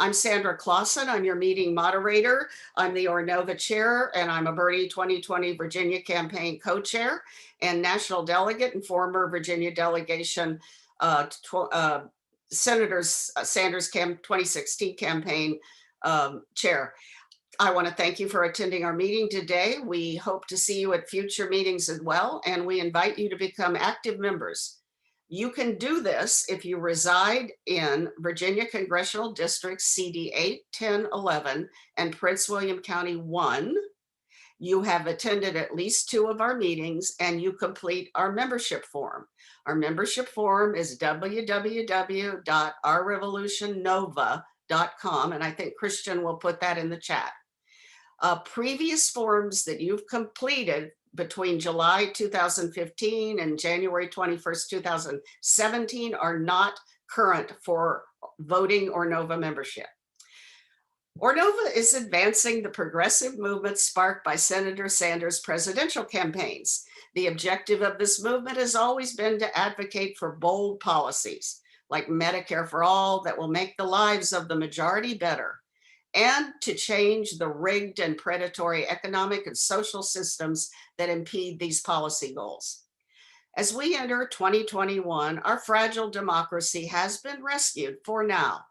I'm Sandra Klassen. I'm your meeting moderator. I'm the ORNOVA chair, and I'm a Bernie 2020 Virginia campaign co-chair and national delegate and former Virginia delegation Senator's Sanders 2016 campaign chair. I want to thank you for attending our meeting today. We hope to see you at future meetings as well, and we invite you to become active members. You can do this if you reside in Virginia Congressional Districts CD 8, 10, 11, and Prince William County 1. You have attended at least 2 of our meetings, and you complete our membership form. Our membership form is www.ourrevolutionnova.com, and I think Christian will put that in the chat. Previous forms that you've completed between July 2015 and January 21st, 2017 are not current for voting ORNOVA membership. ORNOVA is advancing the progressive movement sparked by Senator Sanders' presidential campaigns. The objective of this movement has always been to advocate for bold policies like Medicare for all that will make the lives of the majority better, and to change the rigged and predatory economic and social systems that impede these policy goals. As we enter 2021, our fragile democracy has been rescued for now.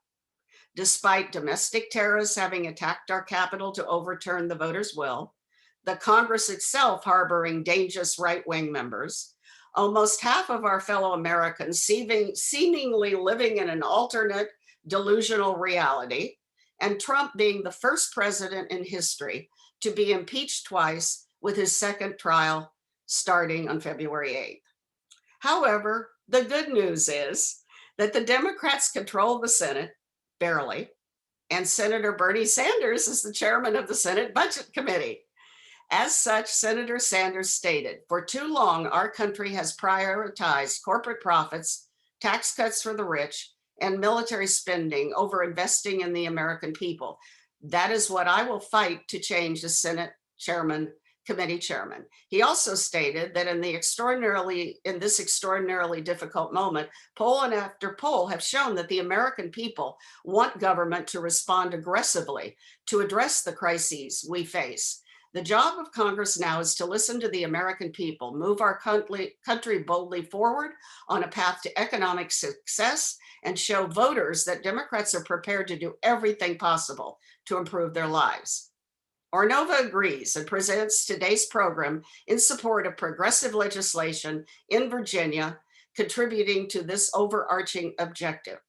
Despite domestic terrorists having attacked our Capitol to overturn the voters' will, the Congress itself harboring dangerous right-wing members, almost half of our fellow Americans seemingly living in an alternate delusional reality, and Trump being the first president in history to be impeached twice, with his second trial starting on February 8th. However, the good news is that the Democrats control the Senate, barely, and Senator Bernie Sanders is the chairman of the Senate Budget Committee. As such, Senator Sanders stated, "For too long, our country has prioritized corporate profits, tax cuts for the rich, and military spending over investing in the American people. That is what I will fight to change as Senate chairman, committee chairman." He also stated that in this extraordinarily difficult moment, poll after poll have shown that the American people want government to respond aggressively to address the crises we face. The job of Congress now is to listen to the American people, move our country boldly forward on a path to economic success, and show voters that Democrats are prepared to do everything possible to improve their lives. ORNOVA agrees and presents today's program in support of progressive legislation in Virginia, contributing to this overarching objective.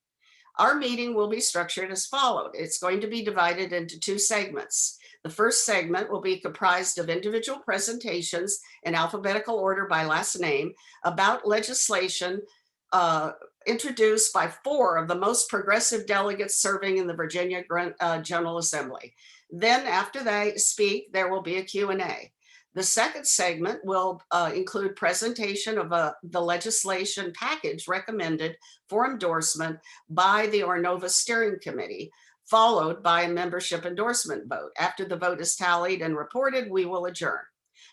Our meeting will be structured as followed. It's going to be divided into 2 segments. The first segment will be comprised of individual presentations in alphabetical order by last name about legislation introduced by 4 of the most progressive delegates serving in the Virginia General Assembly. Then after they speak, there will be a Q&A. The second segment will include presentation of the legislation package recommended for endorsement by the ORNOVA Steering Committee, followed by a membership endorsement vote. After the vote is tallied and reported, we will adjourn.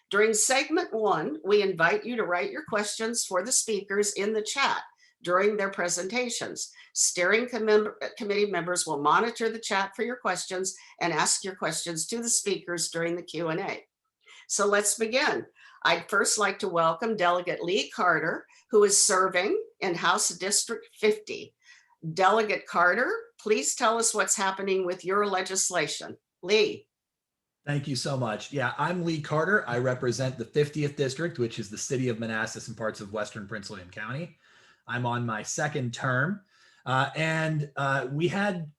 During segment 1, we invite you to write your questions for the speakers in the chat during their presentations. Steering committee members will monitor the chat for your questions and ask your questions to the speakers during the Q&A. So let's begin. I'd first like to welcome Delegate Lee Carter, who is serving in House District 50. Delegate Carter, please tell us what's happening with your legislation. Lee. Thank you so much. Yeah, I'm Lee Carter. I represent the 50th District, which is the city of Manassas and parts of Western Prince William County. I'm on my 2nd term, and we had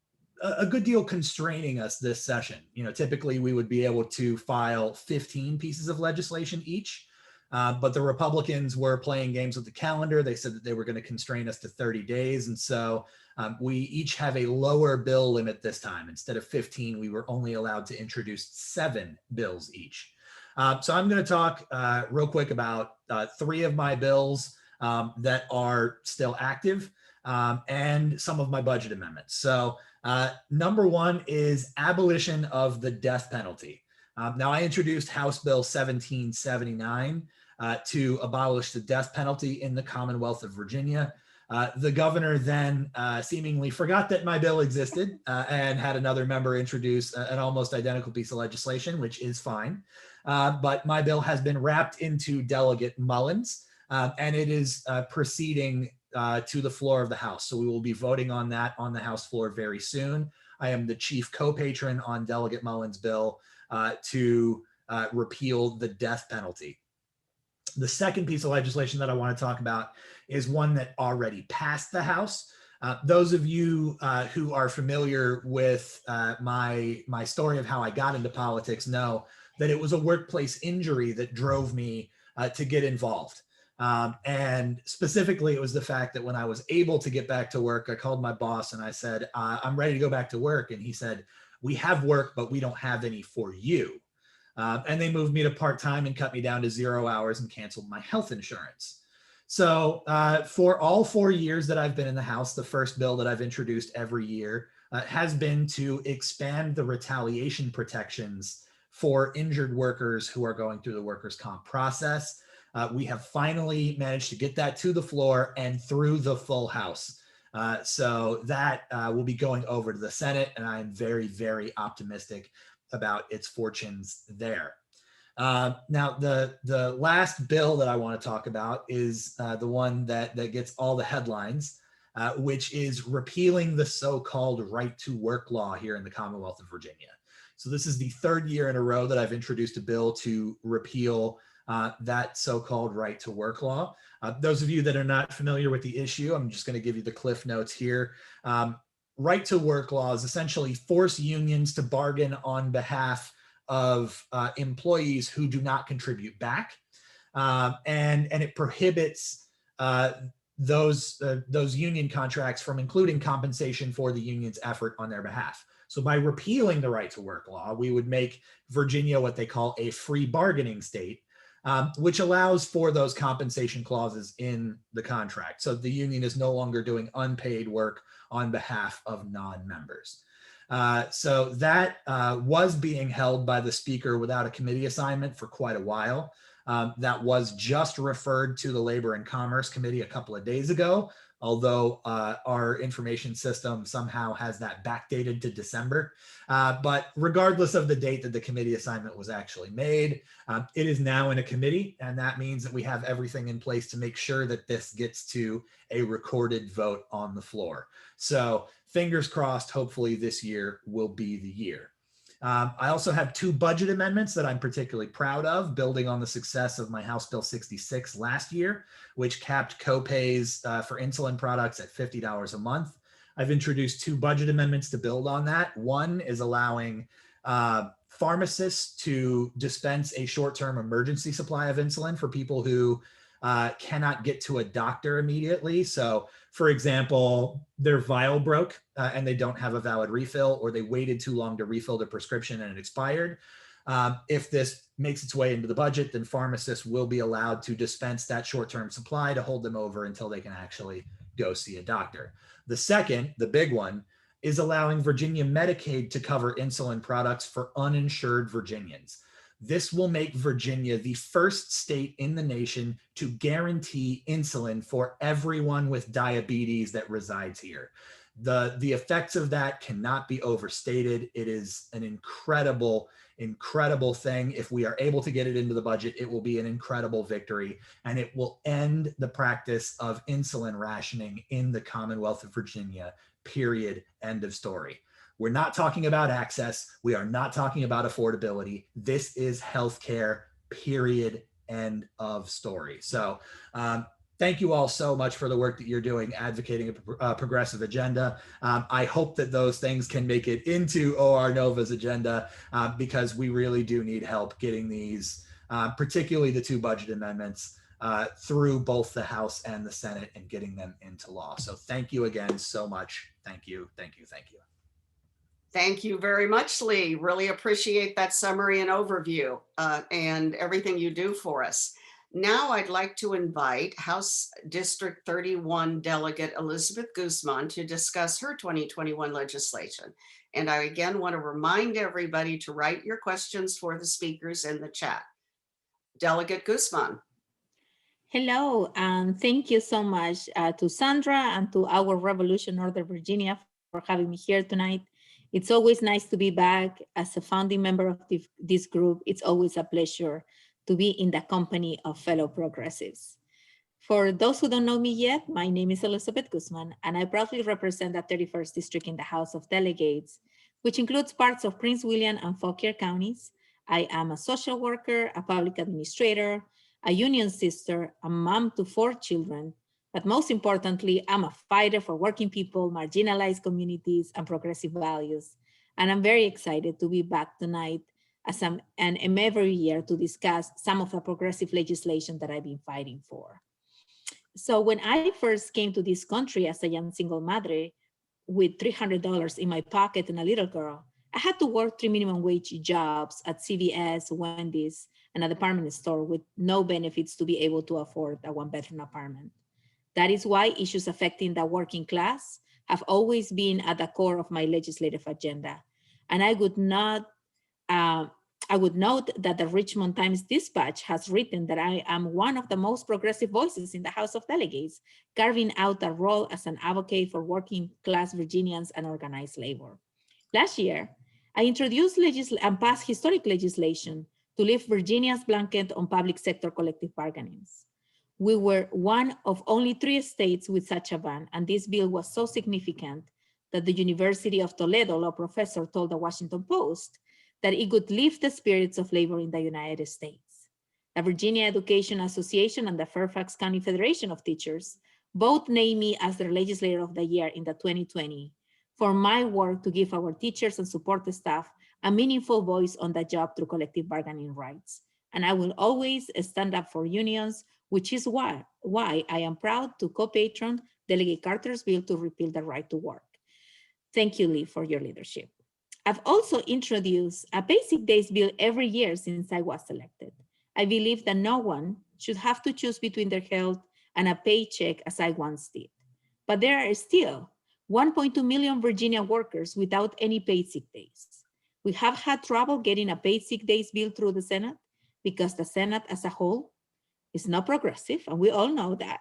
a good deal constraining us this session. You know, typically we would be able to file 15 pieces of legislation each, but the Republicans were playing games with the calendar. They said that they were going to constrain us to 30 days. And so we each have a lower bill limit this time. Instead of 15, we were only allowed to introduce 7 bills each. So I'm going to talk real quick about 3 of my bills that are still active and some of my budget amendments. So number 1 is abolition of the death penalty. Now, I introduced House Bill 1779 to abolish the death penalty in the Commonwealth of Virginia. The governor then seemingly forgot that my bill existed and had another member introduce an almost identical piece of legislation, which is fine. But my bill has been wrapped into Delegate Mullins, and it is proceeding to the floor of the House. So we will be voting on that on the House floor very soon. I am the chief co-patron on Delegate Mullins' bill to repeal the death penalty. The second piece of legislation that I want to talk about is one that already passed the House. Those of you who are familiar with my story of how I got into politics know that it was a workplace injury that drove me to get involved. And specifically, it was the fact that when I was able to get back to work, I called my boss and I said, I'm ready to go back to work. And he said, we have work, but we don't have any for you. And they moved me to part-time and cut me down to 0 hours and canceled my health insurance. So for all 4 years that I've been in the House, the first bill that I've introduced every year has been to expand the retaliation protections for injured workers who are going through the workers' comp process. We have finally managed to get that to the floor and through the full House. So that will be going over to the Senate, and I'm very, very optimistic about its fortunes there. Now, the last bill that I want to talk about is the one that gets all the headlines, which is repealing the so-called right to work law here in the Commonwealth of Virginia. So this is the third year in a row that I've introduced a bill to repeal that so-called right to work law. Those of you that are not familiar with the issue, I'm just going to give you the cliff notes here. Right to work laws essentially force unions to bargain on behalf of employees who do not contribute back, and it prohibits those union contracts from including compensation for the union's effort on their behalf. So by repealing the right to work law, we would make Virginia what they call a free bargaining state, which allows for those compensation clauses in the contract. So the union is no longer doing unpaid work on behalf of non-members. So that was being held by the speaker without a committee assignment for quite a while. That was just referred to the Labor and Commerce Committee a couple of days ago, although our information system somehow has that backdated to December. But regardless of the date that the committee assignment was actually made, it is now in a committee, and that means that we have everything in place to make sure that this gets to a recorded vote on the floor. So fingers crossed, hopefully this year will be the year. I also have two budget amendments that I'm particularly proud of, building on the success of my House Bill 66 last year, which capped co-pays for insulin products at $50 a month. I've introduced two budget amendments to build on that. One is allowing pharmacists to dispense a short-term emergency supply of insulin for people who cannot get to a doctor immediately. So for example, their vial broke and they don't have a valid refill, or they waited too long to refill the prescription and it expired. If this makes its way into the budget, then pharmacists will be allowed to dispense that short-term supply to hold them over until they can actually go see a doctor. The second, the big one, is allowing Virginia Medicaid to cover insulin products for uninsured Virginians. This will make Virginia the first state in the nation to guarantee insulin for everyone with diabetes that resides here. The effects of that cannot be overstated. It is an incredible, incredible thing. If we are able to get it into the budget, it will be an incredible victory, and it will end the practice of insulin rationing in the Commonwealth of Virginia, period, end of story. We're not talking about access. We are not talking about affordability. This is healthcare, period, end of story. So thank you all so much for the work that you're doing advocating a progressive agenda. I hope that those things can make it into ORNOVA's agenda because we really do need help getting these, particularly the two budget amendments, through both the House and the Senate and getting them into law. So thank you again so much. Thank you, thank you, thank you. Thank you very much, Lee. Really appreciate that summary and overview and everything you do for us. Now I'd like to invite House District 31 Delegate Elizabeth Guzman to discuss her 2021 legislation. And I again want to remind everybody to write your questions for the speakers in the chat. Delegate Guzman. Hello, and thank you so much to Sandra and to our Revolution Northern Virginia for having me here tonight. It's always nice to be back as a founding member of this group. It's always a pleasure to be in the company of fellow progressives. For those who don't know me yet, my name is Elizabeth Guzman, and I proudly represent the 31st District in the House of Delegates, which includes parts of Prince William and Fauquier counties. I am a social worker, a public administrator, a union sister, a mom to 4 children, but most importantly, I'm a fighter for working people, marginalized communities, and progressive values. And I'm very excited to be back tonight and am every year to discuss some of the progressive legislation that I've been fighting for. So when I first came to this country as a young single mother with $300 in my pocket and a little girl, I had to work 3 minimum wage jobs at CVS, Wendy's, and a department store with no benefits to be able to afford a 1-bedroom apartment. That is why issues affecting the working class have always been at the core of my legislative agenda. And uh, I would note that the Richmond Times Dispatch has written that I am one of the most progressive voices in the House of Delegates, carving out a role as an advocate for working class Virginians and organized labor. Last year, I introduced and passed historic legislation to lift Virginia's blanket on public sector collective bargainings. We were one of only 3 states with such a ban, and this bill was so significant that the University of Toledo law professor told the Washington Post that it would lift the spirits of labor in the United States. The Virginia Education Association and the Fairfax County Federation of Teachers both named me as their Legislator of the Year in the 2020 for my work to give our teachers and support staff a meaningful voice on the job through collective bargaining rights. And I will always stand up for unions, which is why I am proud to co-patron Delegate Carter's bill to repeal the right to work. Thank you, Lee, for your leadership. I've also introduced a basic days bill every year since I was elected. I believe that no one should have to choose between their health and a paycheck as I once did. But there are still 1.2 million Virginia workers without any paid sick days. We have had trouble getting a paid sick days bill through the Senate because the Senate as a whole is not progressive, and we all know that.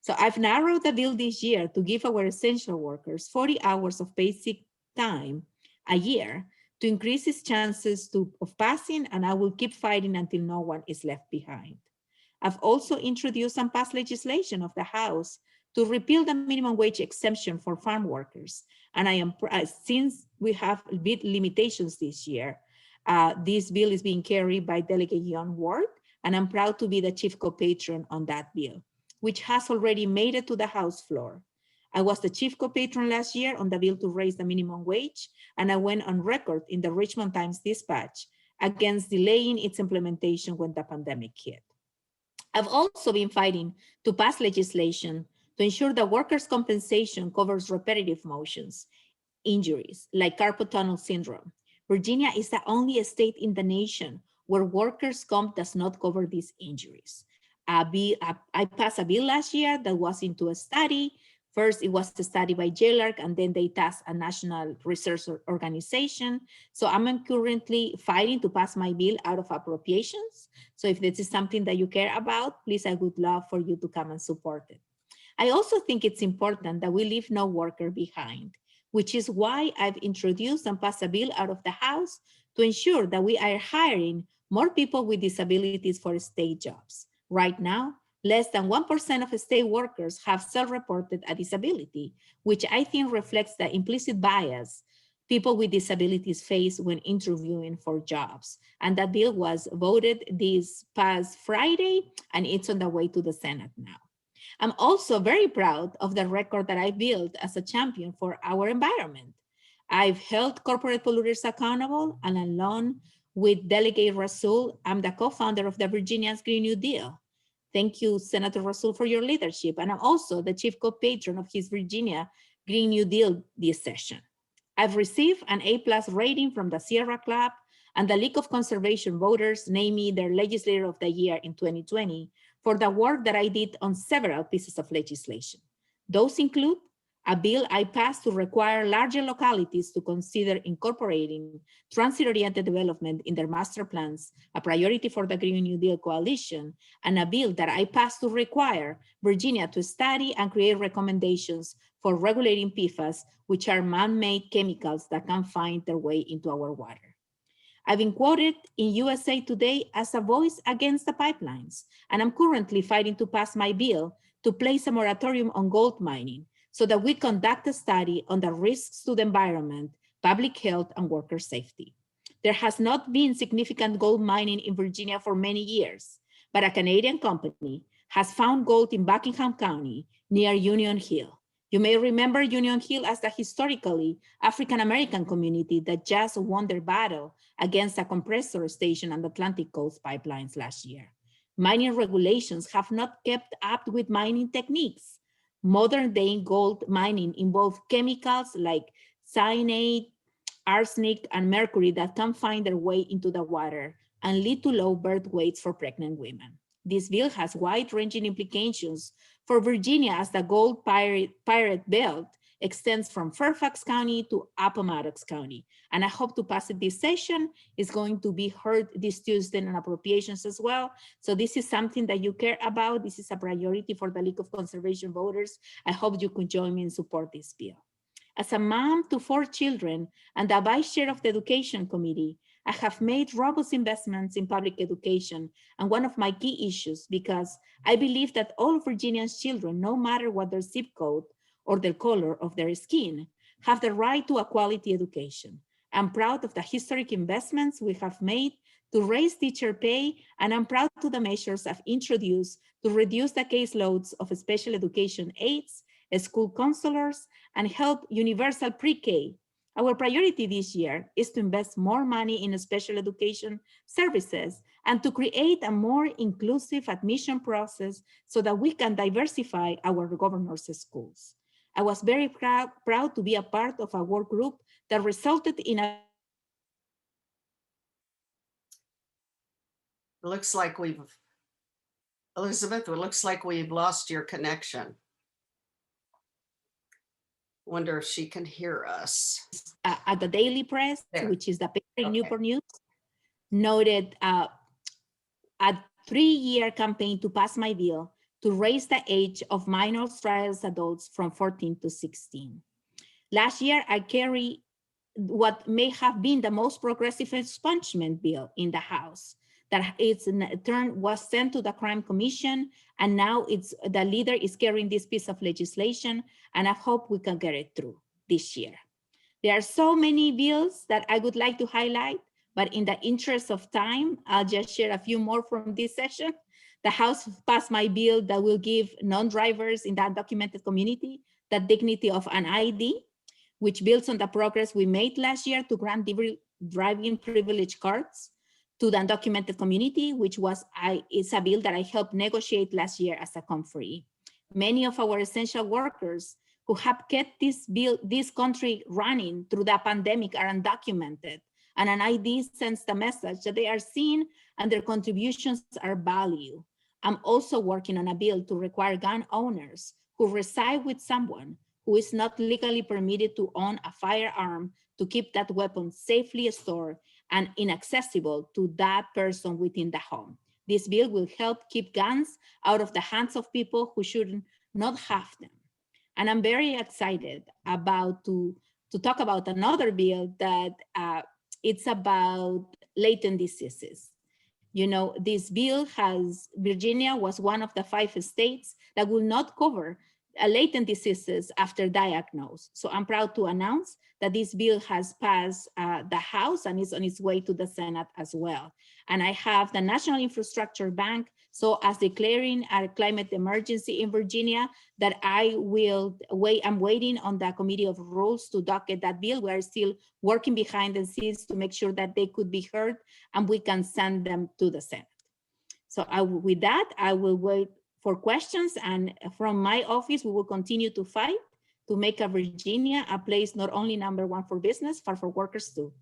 So I've narrowed the bill this year to give our essential workers 40 hours of paid sick time a year to increase its chances of passing, and I will keep fighting until no one is left behind. I've also introduced and passed legislation of the House to repeal the minimum wage exemption for farm workers. And since we have bid limitations this year, this bill is being carried by Delegate Young Ward, and I'm proud to be the chief co-patron on that bill, which has already made it to the House floor. I was the chief co-patron last year on the bill to raise the minimum wage, and I went on record in the Richmond Times Dispatch against delaying its implementation when the pandemic hit. I've also been fighting to pass legislation to ensure that workers' compensation covers repetitive motions, injuries, like carpal tunnel syndrome. Virginia is the only state in the nation where workers' comp does not cover these injuries. I passed a bill last year that was into a study. First, it was a study by JLARC, and then they tasked a national research organization. So I'm currently fighting to pass my bill out of appropriations. So if this is something that you care about, please, I would love for you to come and support it. I also think it's important that we leave no worker behind, which is why I've introduced and passed a bill out of the House to ensure that we are hiring more people with disabilities for state jobs. Right now, less than 1% of state workers have self-reported a disability, which I think reflects the implicit bias people with disabilities face when interviewing for jobs. And that bill was voted this past Friday, and it's on the way to the Senate now. I'm also very proud of the record that I built as a champion for our environment. I've held corporate polluters accountable, and along with Delegate Rasul, I'm the co-founder of the Virginia's Green New Deal. Thank you, Senator Rasul, for your leadership. And I'm also the chief co-patron of his Virginia Green New Deal this session. I've received an A+ rating from the Sierra Club, and the League of Conservation Voters named me their Legislator of the Year in 2020 for the work that I did on several pieces of legislation. Those include a bill I passed to require larger localities to consider incorporating transit-oriented development in their master plans, a priority for the Green New Deal coalition, and a bill that I passed to require Virginia to study and create recommendations for regulating PFAS, which are man-made chemicals that can find their way into our water. I've been quoted in USA Today as a voice against the pipelines, and I'm currently fighting to pass my bill to place a moratorium on gold mining so that we conduct a study on the risks to the environment, public health, and worker safety. There has not been significant gold mining in Virginia for many years, but a Canadian company has found gold in Buckingham County near Union Hill. You may remember Union Hill as the historically African-American community that just won their battle against a compressor station on the Atlantic Coast pipelines last year. Mining regulations have not kept up with mining techniques. Modern day gold mining involves chemicals like cyanide, arsenic, and mercury that can find their way into the water and lead to low birth weights for pregnant women. This bill has wide-ranging implications for Virginia as the gold pirate belt extends from Fairfax County to Appomattox County. And I hope to pass it this session. It's going to be heard this Tuesday on appropriations as well. So this is something that you care about. This is a priority for the League of Conservation voters. I hope you could join me and support this bill. As a mom to 4 children and the vice chair of the Education Committee, I have made robust investments in public education and one of my key issues because I believe that all Virginians' children, no matter what their zip code or the color of their skin, have the right to a quality education. I'm proud of the historic investments we have made to raise teacher pay, and I'm proud of the measures I've introduced to reduce the caseloads of special education aides, school counselors, and help universal pre-K. Our priority this year is to invest more money in special education services and to create a more inclusive admission process so that we can diversify our governor's schools. I was very proud to be a part of a work group that resulted in a Looks like Elizabeth, it looks like we've lost your connection. Wonder if she can hear us. at the Daily Press, There. which is the paper in Okay. Newport News, noted a 3-year campaign to pass my bill to raise the age of minor trials adults from 14 to 16. Last year, I carried what may have been the most progressive expungement bill in the House, that its turn was sent to the Crime Commission, and now the leader is carrying this piece of legislation, and I hope we can get it through this year. There are so many bills that I would like to highlight, but in the interest of time, I'll just share a few more from this session. The House passed my bill that will give non-drivers in the undocumented community the dignity of an ID, which builds on the progress we made last year to grant driving privilege cards to the undocumented community, which is a bill that I helped negotiate last year as a conferee. Many of our essential workers who have kept this country running through the pandemic are undocumented, and an ID sends the message that they are seen and their contributions are valued. I'm also working on a bill to require gun owners who reside with someone who is not legally permitted to own a firearm to keep that weapon safely stored and inaccessible to that person within the home. This bill will help keep guns out of the hands of people who should not have them. And I'm very excited about to talk about another bill that it's about latent diseases. You know, this bill Virginia was one of the 5 states that will not cover latent diseases after diagnosis. So I'm proud to announce that this bill has passed the House and is on its way to the Senate as well. And I have the National Infrastructure Bank, so as declaring a climate emergency in Virginia, that I'm waiting on the Committee of Rules to docket that bill. We're still working behind the scenes to make sure that they could be heard and we can send them to the Senate. So with that, I will wait for questions, and from my office, we will continue to fight to make Virginia a place not only #1 for business, but for workers too.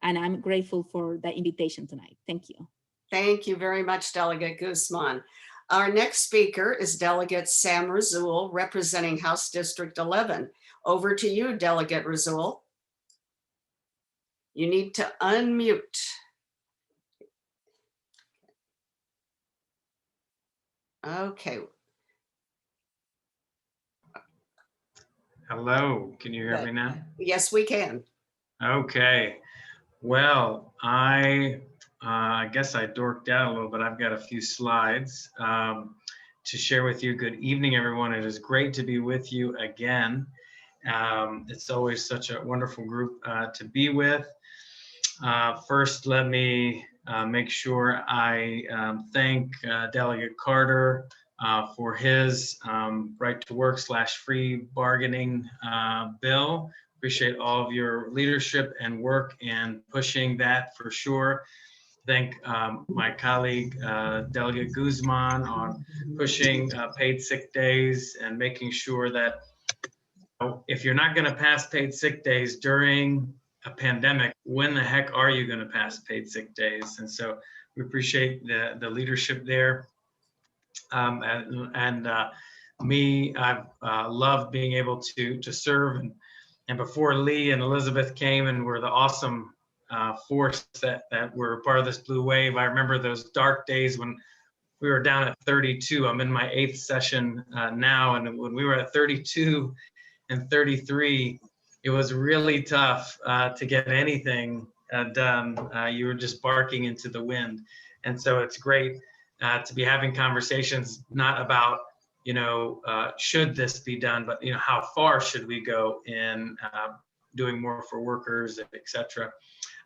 And I'm grateful for the invitation tonight. Thank you. Thank you very much, Delegate Guzman. Our next speaker is Delegate Sam Razul, representing House District 11. Over to you, Delegate Rasool. You need to unmute. Okay. Hello, can you hear Good. me now? Yes, we can. Okay, well, I guess I dorked out a little bit. I've got a few slides to share with you. Good evening, everyone. It is great to be with you again. It's always such a wonderful group to be with. First, let me make sure I thank Delegate Carter for his right to work / free bargaining bill. Appreciate all of your leadership and work and pushing that for sure. Thank my colleague, Delegate Guzman, on pushing paid sick days and making sure that if you're not going to pass paid sick days during a pandemic, when the heck are you going to pass paid sick days? And so we appreciate the leadership there. I've loved being able to serve. And before Lee and Elizabeth came and were the awesome force that were part of this blue wave, I remember those dark days when we were down at 32. I'm in my 8th session now. And when we were at 32 and 33, it was really tough to get anything done. You were just barking into the wind. And so it's great to be having conversations, not about, should this be done, but, how far should we go in doing more for workers, et cetera.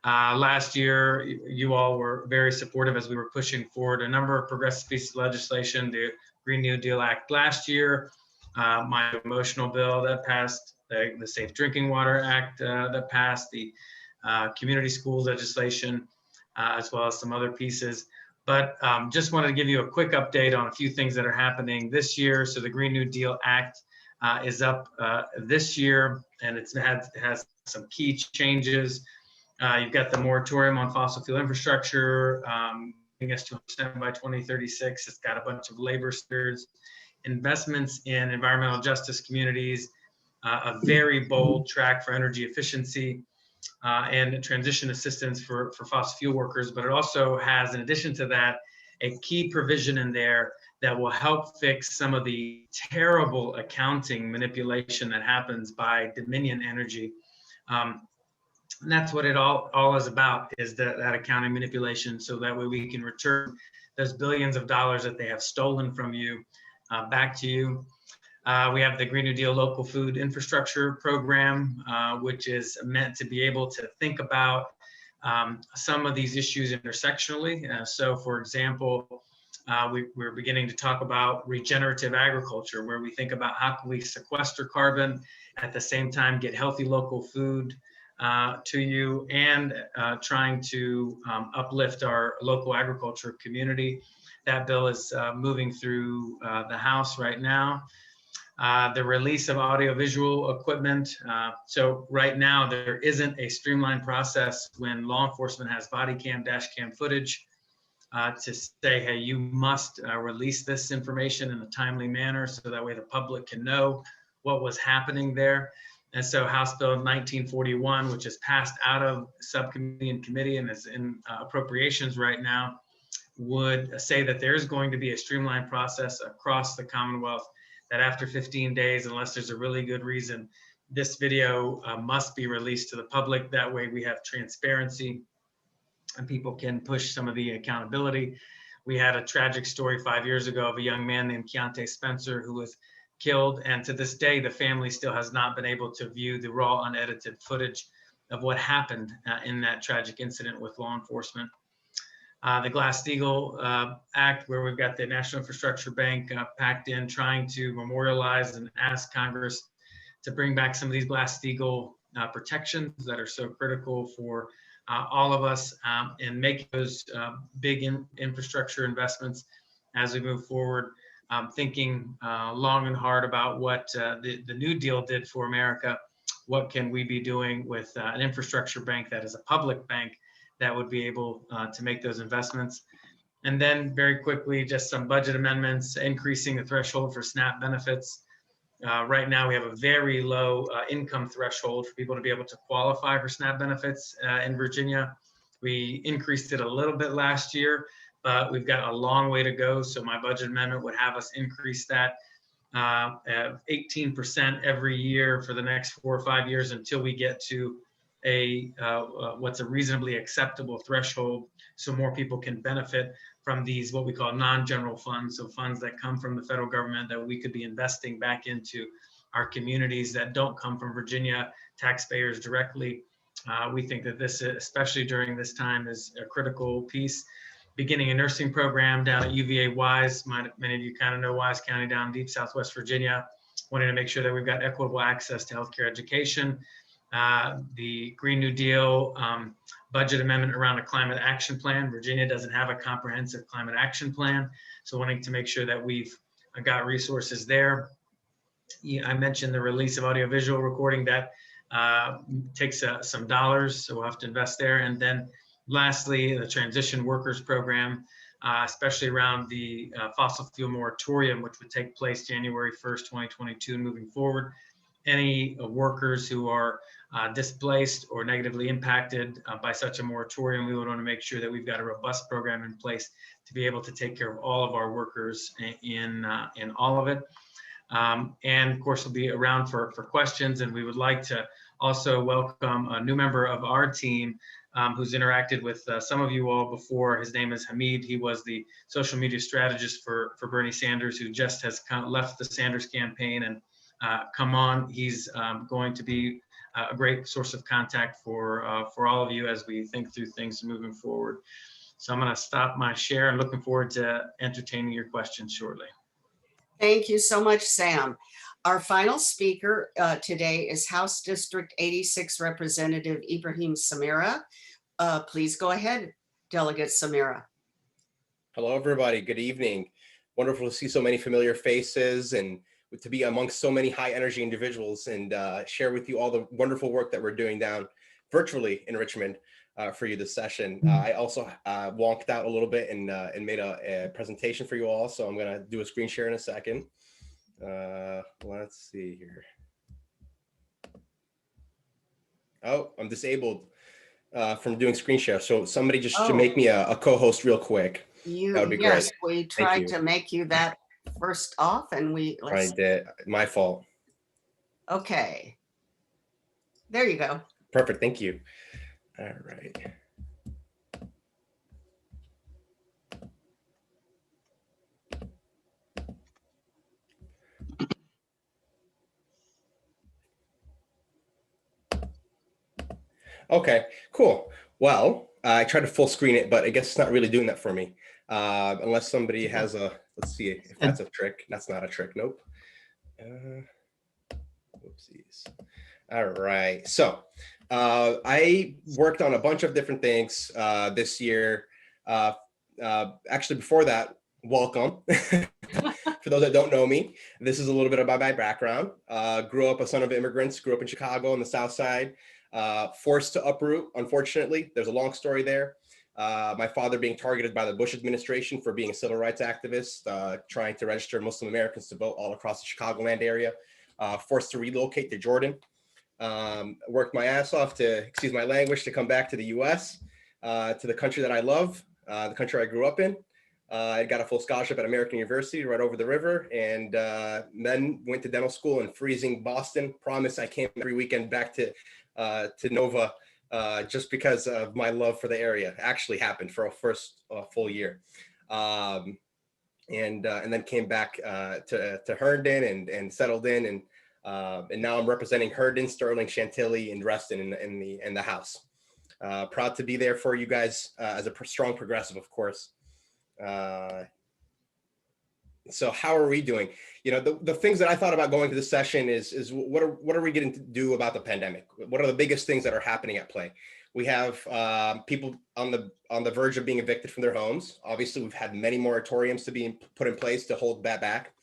Last year, you all were very supportive as we were pushing forward a number of progressive pieces of legislation, the Green New Deal Act last year, my emotional bill that passed, the Safe Drinking Water Act that passed, the community schools legislation, as well as some other pieces. But just wanted to give you a quick update on a few things that are happening this year. So the Green New Deal Act is up this year, and it has some key changes. You've got the moratorium on fossil fuel infrastructure, getting us to 100% by 2036. It's got a bunch of labor standards, investments in environmental justice communities, a very bold track for energy efficiency, and transition assistance for fossil fuel workers. But it also has, in addition to that, a key provision in there that will help fix some of the terrible accounting manipulation that happens by Dominion Energy. And that's what it all is about, is that accounting manipulation, so that way we can return those billions of dollars that they have stolen from you back to you. We have the Green New Deal Local Food Infrastructure Program, which is meant to be able to think about some of these issues intersectionally. So for example, we're beginning to talk about regenerative agriculture, where we think about how can we sequester carbon, at the same time get healthy local food to you, and trying to uplift our local agriculture community. That bill is moving through the House right now. The release of audiovisual equipment. So right now there isn't a streamlined process when law enforcement has body cam, dash cam footage to say, hey, you must release this information in a timely manner, so that way the public can know what was happening there. And so House Bill 1941, which is passed out of subcommittee and committee and is in appropriations right now, would say that there's going to be a streamlined process across the Commonwealth, that after 15 days, unless there's a really good reason, this video must be released to the public. That way we have transparency and people can push some of the accountability. We had a tragic story 5 years ago of a young man named Keontae Spencer who was killed. And to this day, the family still has not been able to view the raw, unedited footage of what happened in that tragic incident with law enforcement. The Glass-Steagall Act, where we've got the National Infrastructure Bank packed in, trying to memorialize and ask Congress to bring back some of these Glass-Steagall protections that are so critical for all of us, and make those big infrastructure investments as we move forward. Thinking long and hard about what the New Deal did for America. What can we be doing with an infrastructure bank that is a public bank that would be able to make those investments? And then very quickly, just some budget amendments, increasing the threshold for SNAP benefits right now we have a very low income threshold for people to be able to qualify for SNAP benefits in Virginia. We increased it a little bit last year, but we've got a long way to go. So my budget amendment would have us increase that 18% every year for the next 4 or 5 years until we get to a what's a reasonably acceptable threshold, so more people can benefit from these what we call non-general funds, so funds that come from the federal government that we could be investing back into our communities that don't come from Virginia taxpayers directly. We think that this, especially during this time, is a critical piece. Beginning a nursing program down at UVA Wise. Many of you kind of know Wise County down deep Southwest Virginia. Wanting to make sure that we've got equitable access to healthcare education. The Green New Deal budget amendment around a climate action plan. Virginia doesn't have a comprehensive climate action plan. So wanting to make sure that we've got resources there. I mentioned the release of audiovisual recording that takes some dollars, so we'll have to invest there. And then lastly, the transition workers program, especially around the fossil fuel moratorium, which would take place January 1st, 2022 and moving forward. Any workers who are displaced or negatively impacted by such a moratorium, we would want to make sure that we've got a robust program in place to be able to take care of all of our workers in all of it. And of course, we'll be around for questions, and we would like to also welcome a new member of our team who's interacted with some of you all before. His name is Hamid. He was the social media strategist for Bernie Sanders, who just has left the Sanders campaign and come on. He's going to be a great source of contact for all of you as we think through things moving forward. So I'm going to stop my share and looking forward to entertaining your questions shortly. Thank you so much, Sam. Our final speaker today is House District 86 Representative Ibraheem Samira. Please go ahead, Delegate Samira. Hello, everybody. Good evening. Wonderful to see so many familiar faces and to be amongst so many high energy individuals and share with you all the wonderful work that we're doing down virtually in Richmond for you this session. I also wonked out a little bit and made a presentation for you all. So I'm going to do a screen share in a second. Let's see here. Oh, I'm disabled from doing screen share. So somebody just should make me a co-host real quick. That would be yes, great. We tried to make you that first off, and I did. My fault. Okay. There you go. Perfect. Thank you. All right. Okay, cool. Well, I tried to full screen it, but I guess it's not really doing that for me. Unless somebody has a, let's see if that's a trick. That's not a trick. Nope. Whoopsies. All right. So I worked on a bunch of different things this year. Actually, before that, welcome. For those that don't know me, this is a little bit about my background. Grew up a son of immigrants, grew up in Chicago on the South Side, forced to uproot, unfortunately. There's a long story there. My father being targeted by the Bush administration for being a civil rights activist, trying to register Muslim Americans to vote all across the Chicagoland area, forced to relocate to Jordan. Worked my ass off to, excuse my language, to come back to the US, to the country that I love, the country I grew up in. I got a full scholarship at American University right over the river, and then went to dental school in freezing Boston. Promise I came every weekend back to Nova just because of my love for the area. Actually happened for a first full year. And then came back to Herndon and settled in, and now I'm representing Herndon, Sterling, Chantilly, and Reston in the House. Proud to be there for you guys as a strong progressive, of course. So how are we doing? You know, the things that I thought about going to this session is what are we getting to do about the pandemic? What are the biggest things that are happening at play? We have people on the verge of being evicted from their homes. Obviously, we've had many moratoriums to be put in place to hold that back.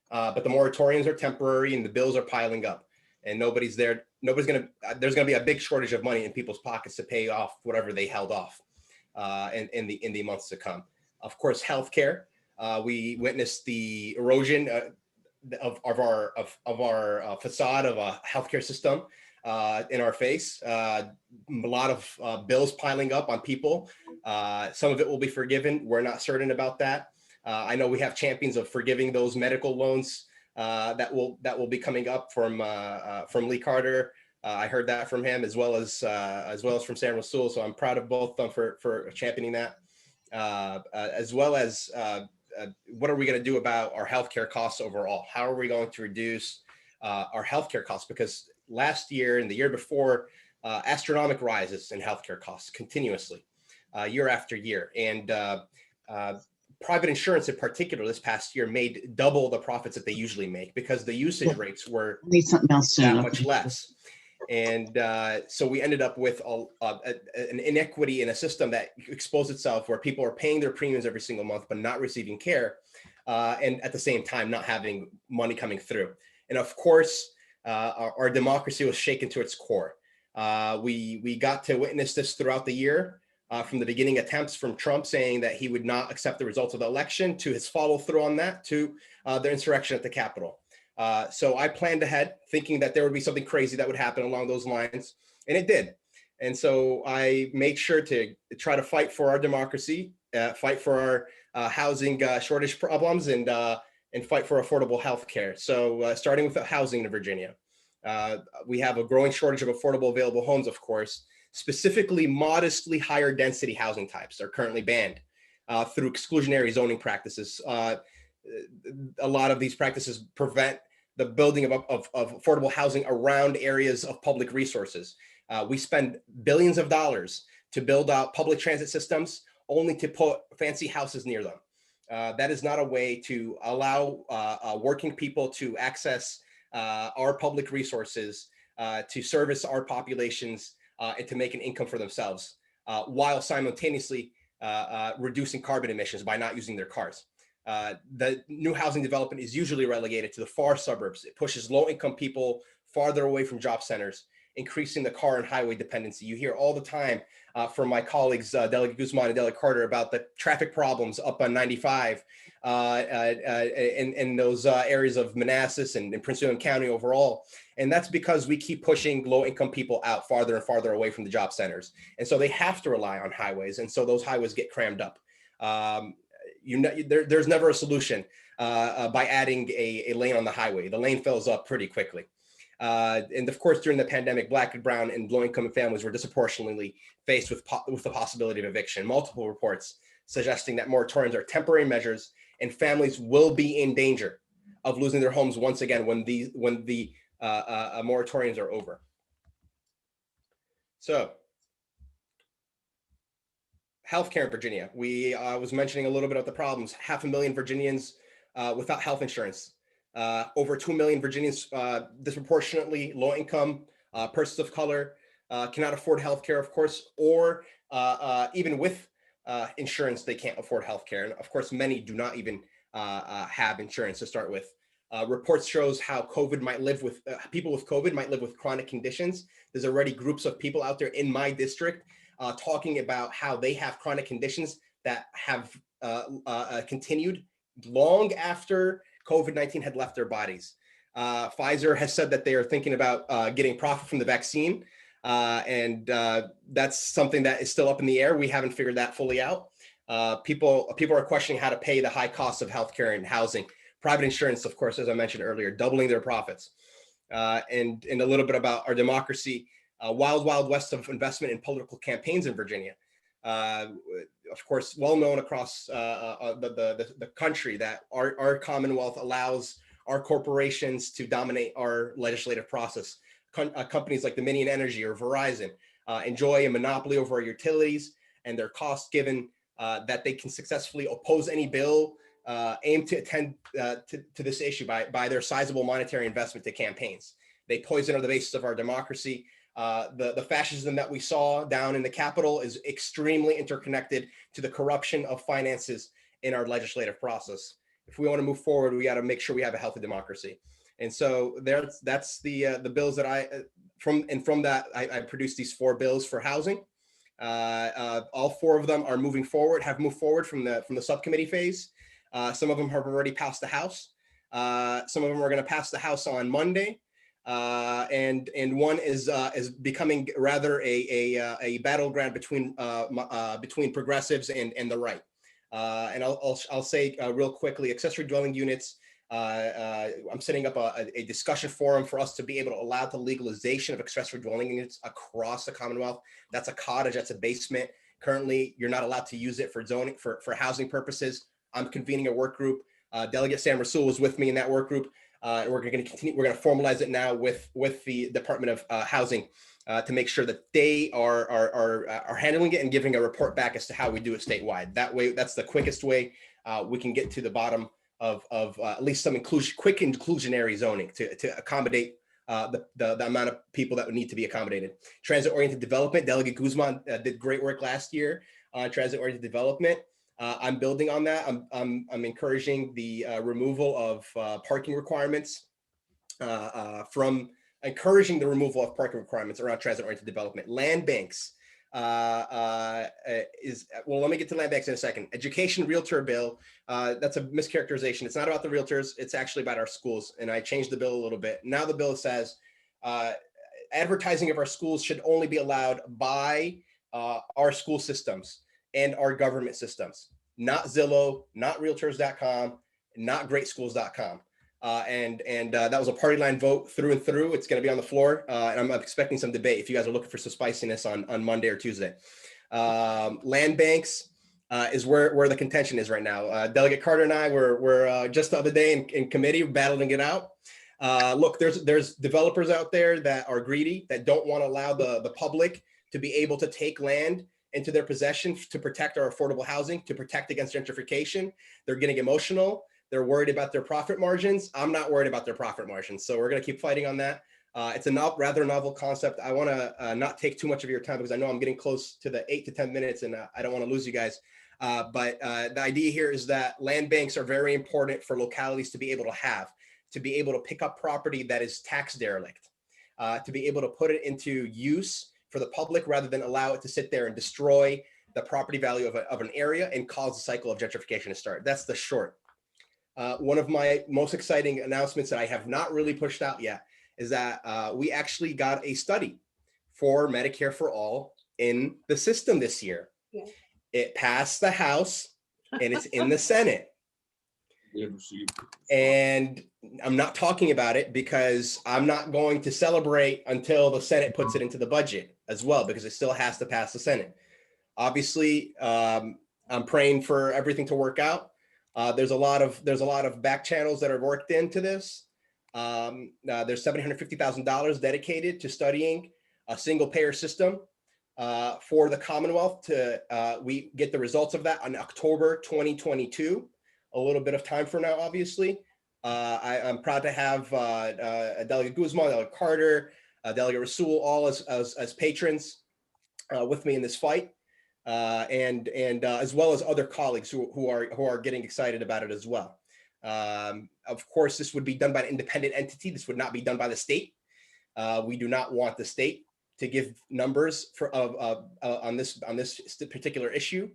But the moratoriums are temporary and the bills are piling up, and nobody's there. There's going to be a big shortage of money in people's pockets to pay off whatever they held off in the months to come. Of course, healthcare. We witnessed the erosion. our facade of a healthcare system in our face. A lot of bills piling up on people. Some of it will be forgiven. We're not certain about that. I know we have champions of forgiving those medical loans that will be coming up from Lee Carter. I heard that from him, as well as from Sandra. So I'm proud of both of them for championing that, as well as what are we going to do about our healthcare costs overall? How are we going to reduce our healthcare costs? Because last year and the year before, astronomic rises in healthcare costs continuously, year after year, and private insurance in particular this past year made double the profits that they usually make because the usage rates were Need something else soon. that much less. And so we ended up with an inequity in a system that exposed itself where people are paying their premiums every single month, but not receiving care. And at the same time, not having money coming through. And of course, our democracy was shaken to its core. We got to witness this throughout the year, from the beginning attempts from Trump saying that he would not accept the results of the election, to his follow through on that, to the insurrection at the Capitol. So I planned ahead thinking that there would be something crazy that would happen along those lines, and it did. And so I made sure to try to fight for our democracy, fight for our housing shortage problems, and fight for affordable health care. So starting with housing in Virginia, we have a growing shortage of affordable available homes, of course. Specifically, modestly higher density housing types are currently banned through exclusionary zoning practices. A lot of these practices prevent the building of affordable housing around areas of public resources. We spend billions of dollars to build out public transit systems only to put fancy houses near them. That is not a way to allow working people to access our public resources, to service our populations, and to make an income for themselves, while simultaneously reducing carbon emissions by not using their cars. The new housing development is usually relegated to the far suburbs. It pushes low-income people farther away from job centers, increasing the car and highway dependency. You hear all the time from my colleagues, Delegate Guzman and Delegate Carter, about the traffic problems up on 95 in those areas of Manassas and Prince William County overall. And that's because we keep pushing low-income people out farther and farther away from the job centers. And so they have to rely on highways. And so those highways get crammed up. There's never a solution by adding a lane on the highway. The lane fills up pretty quickly. And of course, during the pandemic, Black and brown and low-income families were disproportionately faced with the possibility of eviction. Multiple reports suggesting that moratoriums are temporary measures and families will be in danger of losing their homes once again when the moratoriums are over. So, healthcare in Virginia. We was mentioning a little bit of the problems. 500,000 Virginians without health insurance. Over 2 million Virginians, disproportionately low income, persons of color, cannot afford healthcare, of course, or even with insurance, they can't afford healthcare. And of course, many do not even have insurance to start with. Reports shows how COVID might live with people with COVID might live with chronic conditions. There's already groups of people out there in my district talking about how they have chronic conditions that have continued long after COVID-19 had left their bodies. Pfizer has said that they are thinking about getting profit from the vaccine. And that's something that is still up in the air. We haven't figured that fully out. People are questioning how to pay the high costs of healthcare and housing. Private insurance, of course, as I mentioned earlier, doubling their profits. And a little bit about our democracy, wild west of investment in political campaigns in Virginia. Of course, well known across the country that our Commonwealth allows our corporations to dominate our legislative process. Companies like Dominion Energy or Verizon enjoy a monopoly over our utilities and their costs, given that they can successfully oppose any bill aimed to attend to this issue by their sizable monetary investment to campaigns. They poison the basis of our democracy. The fascism that we saw down in the Capitol is extremely interconnected to the corruption of finances in our legislative process. If we want to move forward, we got to make sure we have a healthy democracy. And so that's the bills that I produced these 4 bills for housing. All 4 of them are have moved forward from the subcommittee phase. Some of them have already passed the House. Some of them are going to pass the House on Monday. And one is becoming rather a battleground between progressives and the right. And I'll say real quickly, accessory dwelling units. I'm setting up a discussion forum for us to be able to allow the legalization of accessory dwelling units across the Commonwealth. That's a cottage, that's a basement. Currently, you're not allowed to use it for zoning for housing purposes. I'm convening a work group. Delegate Sam Rasul was with me in that work group. And we're going to continue. We're going to formalize it now with the Department of Housing to make sure that they are handling it and giving a report back as to how we do it statewide. That way, that's the quickest way we can get to the bottom of at least some quick inclusionary zoning to accommodate the amount of people that would need to be accommodated. Transit-oriented development. Delegate Guzman did great work last year on transit-oriented development. I'm building on that. I'm encouraging the removal of parking requirements encouraging the removal of parking requirements around transit-oriented development. Land banks well, let me get to land banks in a second. Education realtor bill, that's a mischaracterization. It's not about the realtors. It's actually about our schools. And I changed the bill a little bit. Now the bill says advertising of our schools should only be allowed by our school systems and our government systems, not Zillow, not realtors.com, not greatschools.com. And that was a party line vote through and through. It's going to be on the floor, and I'm expecting some debate if you guys are looking for some spiciness on Monday or Tuesday. Land banks is where the contention is right now. Delegate Carter and I were just the other day in committee battling it out. Look, there's developers out there that are greedy, that don't want to allow the public to be able to take land into their possession to protect our affordable housing, to protect against gentrification. They're getting emotional. They're worried about their profit margins. I'm not worried about their profit margins. So we're going to keep fighting on that. It's a rather novel concept. I want to not take too much of your time because I know I'm getting close to the 8 to 10 minutes and I don't want to lose you guys. But the idea here is that land banks are very important for localities to be able to pick up property that is tax derelict, to be able to put it into use for the public rather than allow it to sit there and destroy the property value of an area and cause the cycle of gentrification to start. That's the short. One of my most exciting announcements that I have not really pushed out yet is that we actually got a study for Medicare for All in the system this year. Yeah. It passed the House and it's in the Senate. And I'm not talking about it because I'm not going to celebrate until the Senate puts it into the budget as well, because it still has to pass the Senate. Obviously, I'm praying for everything to work out. There's a lot of back channels that are worked into this. There's $750,000 dedicated to studying a single payer system for the Commonwealth. We get the results of that on October 2022. A little bit of time from now, obviously. I'm proud to have Delegate Guzman, Delegate Carter, Delegate Rasul, all as patrons with me in this fight. And as well as other colleagues who are getting excited about it as well. Of course, this would be done by an independent entity. This would not be done by the state. We do not want the state to give numbers on this particular issue.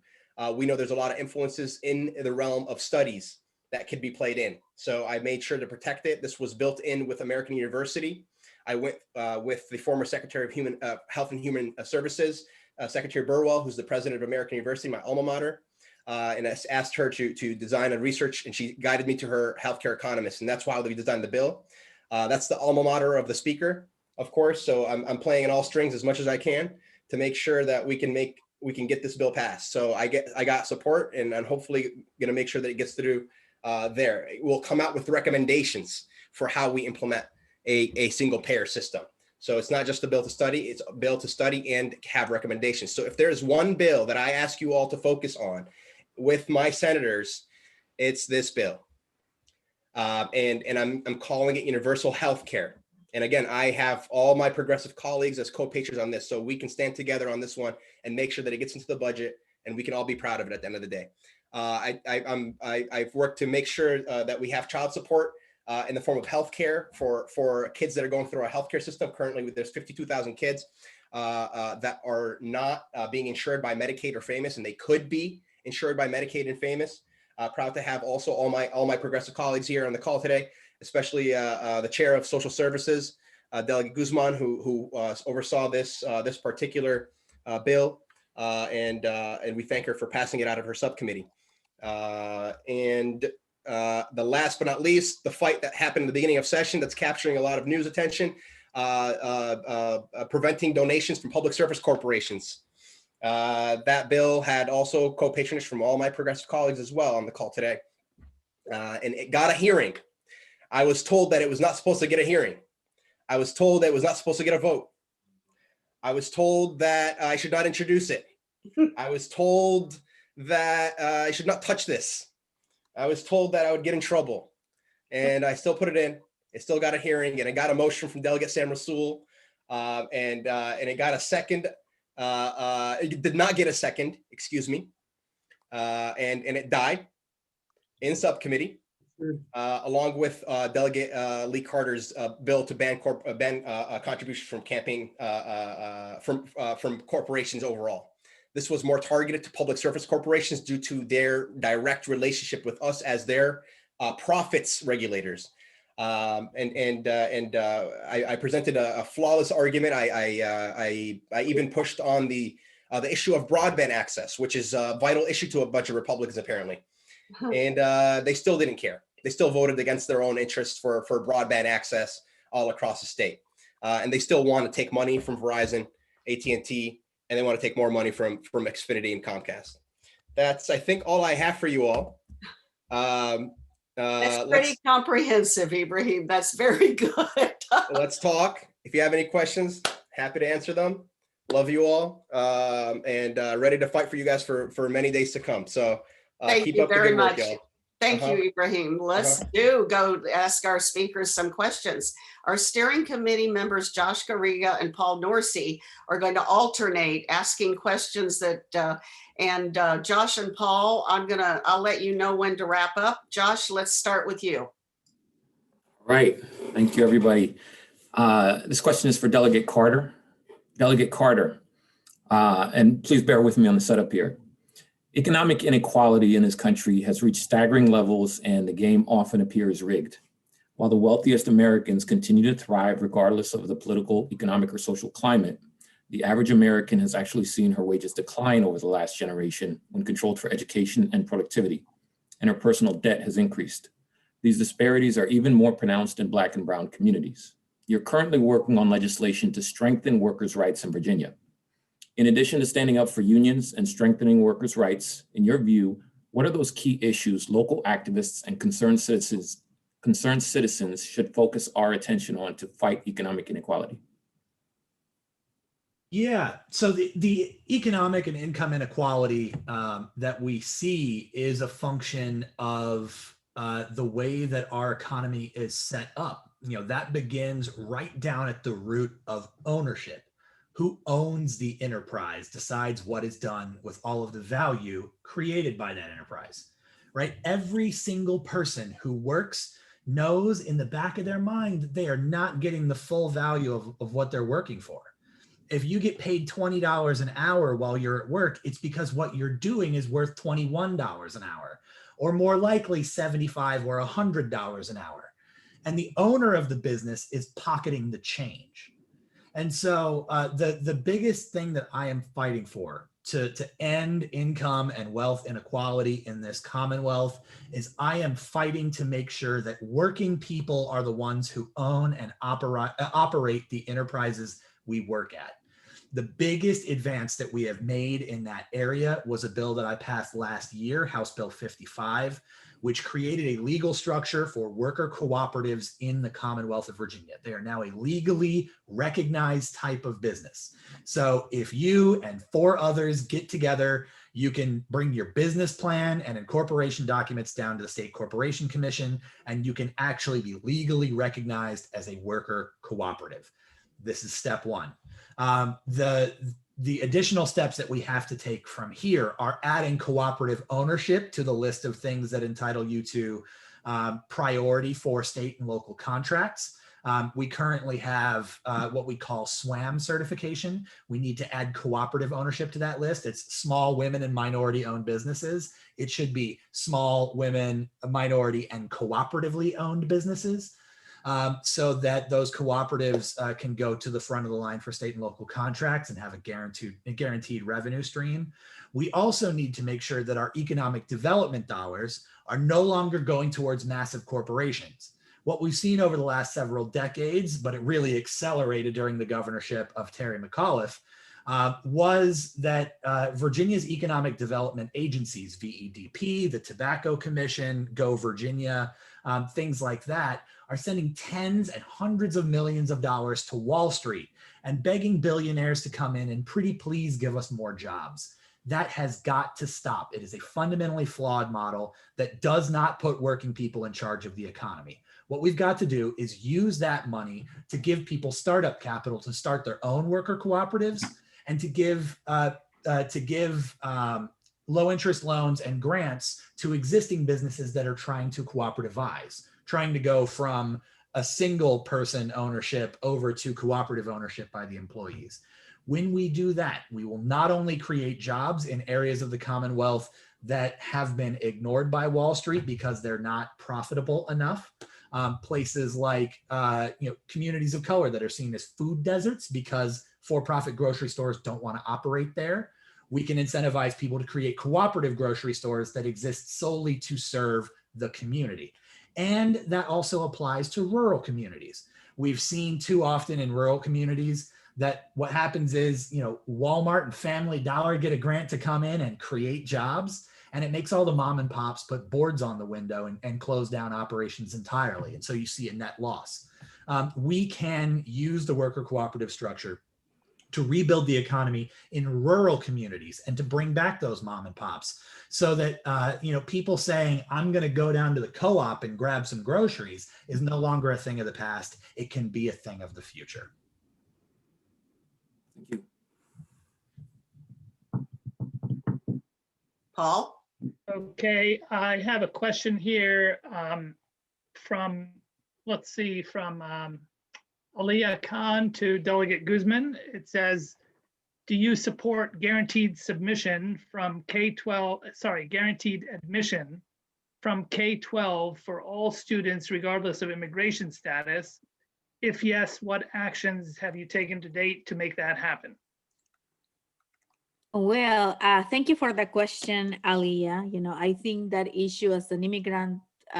We know there's a lot of influences in the realm of studies that could be played in. So I made sure to protect it. This was built in with American University. I went with the former Secretary of Health and Human Services, Secretary Burwell, who's the president of American University, my alma mater, and I asked her to design and research, and she guided me to her healthcare economist, and that's why we designed the bill. That's the alma mater of the speaker, of course, so I'm playing in all strings as much as I can to make sure that we can get this bill passed. So I got support, and I'm hopefully going to make sure that it gets through there. We'll come out with recommendations for how we implement a single payer system. So it's not just a bill to study, it's a bill to study and have recommendations. So if there's one bill that I ask you all to focus on with my senators, it's this bill. And I'm calling it universal health care. And again, I have all my progressive colleagues as co-patrons on this, so we can stand together on this one and make sure that it gets into the budget and we can all be proud of it at the end of the day. I've worked to make sure that we have child support in the form of healthcare for kids that are going through our healthcare system. Currently, there's 52,000 kids that are not being insured by Medicaid or FAMUS, and they could be insured by Medicaid and FAMUS. Proud to have also all my progressive colleagues here on the call today, especially the chair of social services, Delegate Guzman, who oversaw this particular bill, and we thank her for passing it out of her subcommittee. The last but not least, the fight that happened at the beginning of session that's capturing a lot of news attention, preventing donations from public service corporations. That bill had also co-patronage from all my progressive colleagues as well on the call today. And it got a hearing. I was told that it was not supposed to get a hearing. I was told that it was not supposed to get a vote. I was told that I should not introduce it. I was told that I should not touch this. I was told that I would get in trouble. And I still put it in. It still got a hearing, and it got a motion from Delegate Sam Rasool, and it got a second. It did not get a second, excuse me, and it died in subcommittee, along with Delegate Lee Carter's bill to ban contributions from campaign from corporations overall. This was more targeted to public service corporations due to their direct relationship with us as their profits regulators. I presented a flawless argument. I even pushed on the issue of broadband access, which is a vital issue to a bunch of Republicans apparently, and they still didn't care. They still voted against their own interests for broadband access all across the state, and they still want to take money from Verizon, AT&T, and they want to take more money from Xfinity and Comcast. That's, I think, all I have for you all. That's pretty comprehensive, Ibraheem. That's very good. Let's talk. If you have any questions, happy to answer them. Love you all, and ready to fight for you guys for many days to come. So Thank keep you up the very good work, much. y'all. Thank you, Ibraheem. Let's go ask our speakers some questions. Our steering committee members, Josh Garriga and Paul Norsey, are going to alternate asking questions that, and Josh and Paul, I'll let you know when to wrap up. Josh, let's start with you. Right. Thank you, everybody. This question is for Delegate Carter. Delegate Carter, and please bear with me on the setup here. Economic inequality in this country has reached staggering levels, and the game often appears rigged. While the wealthiest Americans continue to thrive regardless of the political, economic, or social climate, the average American has actually seen her wages decline over the last generation when controlled for education and productivity, and her personal debt has increased. These disparities are even more pronounced in Black and Brown communities. You're currently working on legislation to strengthen workers' rights in Virginia. In addition to standing up for unions and strengthening workers' rights, in your view, what are those key issues local activists and concerned citizens should focus our attention on to fight economic inequality? Yeah, so the economic and income inequality that we see is a function of the way that our economy is set up. You know, that begins right down at the root of ownership. Who owns the enterprise decides what is done with all of the value created by that enterprise, right? Every single person who works knows in the back of their mind that they are not getting the full value of what they're working for. If you get paid $20 an hour while you're at work, it's because what you're doing is worth $21 an hour, or more likely $75 or $100 an hour. And the owner of the business is pocketing the change. And so the biggest thing that I am fighting for to end income and wealth inequality in this Commonwealth is I am fighting to make sure that working people are the ones who own and operate the enterprises we work at. The biggest advance that we have made in that area was a bill that I passed last year, House Bill 55, which created a legal structure for worker cooperatives in the Commonwealth of Virginia. They are now a legally recognized type of business. So if you and 4 others get together, you can bring your business plan and incorporation documents down to the State Corporation Commission, and you can actually be legally recognized as a worker cooperative. This is step one. The additional steps that we have to take from here are adding cooperative ownership to the list of things that entitle you to priority for state and local contracts. We currently have what we call SWAM certification. We need to add cooperative ownership to that list. It's small women and minority owned businesses. It should be small women, minority, and cooperatively owned businesses, so that those cooperatives can go to the front of the line for state and local contracts and have a guaranteed revenue stream. We also need to make sure that our economic development dollars are no longer going towards massive corporations. What we've seen over the last several decades, but it really accelerated during the governorship of Terry McAuliffe, was that Virginia's economic development agencies, VEDP, the Tobacco Commission, Go Virginia, things like that, are sending tens and hundreds of millions of dollars to Wall Street and begging billionaires to come in and pretty please give us more jobs. That has got to stop. It is a fundamentally flawed model that does not put working people in charge of the economy. What we've got to do is use that money to give people startup capital to start their own worker cooperatives, and to give low interest loans and grants to existing businesses that are trying to cooperativize, trying to go from a single person ownership over to cooperative ownership by the employees. When we do that, we will not only create jobs in areas of the Commonwealth that have been ignored by Wall Street because they're not profitable enough, places like communities of color that are seen as food deserts because for-profit grocery stores don't want to operate there. We can incentivize people to create cooperative grocery stores that exist solely to serve the community. And that also applies to rural communities. We've seen too often in rural communities that what happens is, Walmart and Family Dollar get a grant to come in and create jobs, and it makes all the mom and pops put boards on the window and close down operations entirely. And so you see a net loss. We can use the worker cooperative structure to rebuild the economy in rural communities and to bring back those mom and pops, so that people saying, I'm going to go down to the co-op and grab some groceries is no longer a thing of the past. It can be a thing of the future. Thank you. Paul? Okay, I have a question here from Aliyah Khan to Delegate Guzman. It says, do you support guaranteed admission from K-12 for all students regardless of immigration status? If yes, what actions have you taken to date to make that happen? Well, thank you for the question, Aliyah. I think that issue, as an immigrant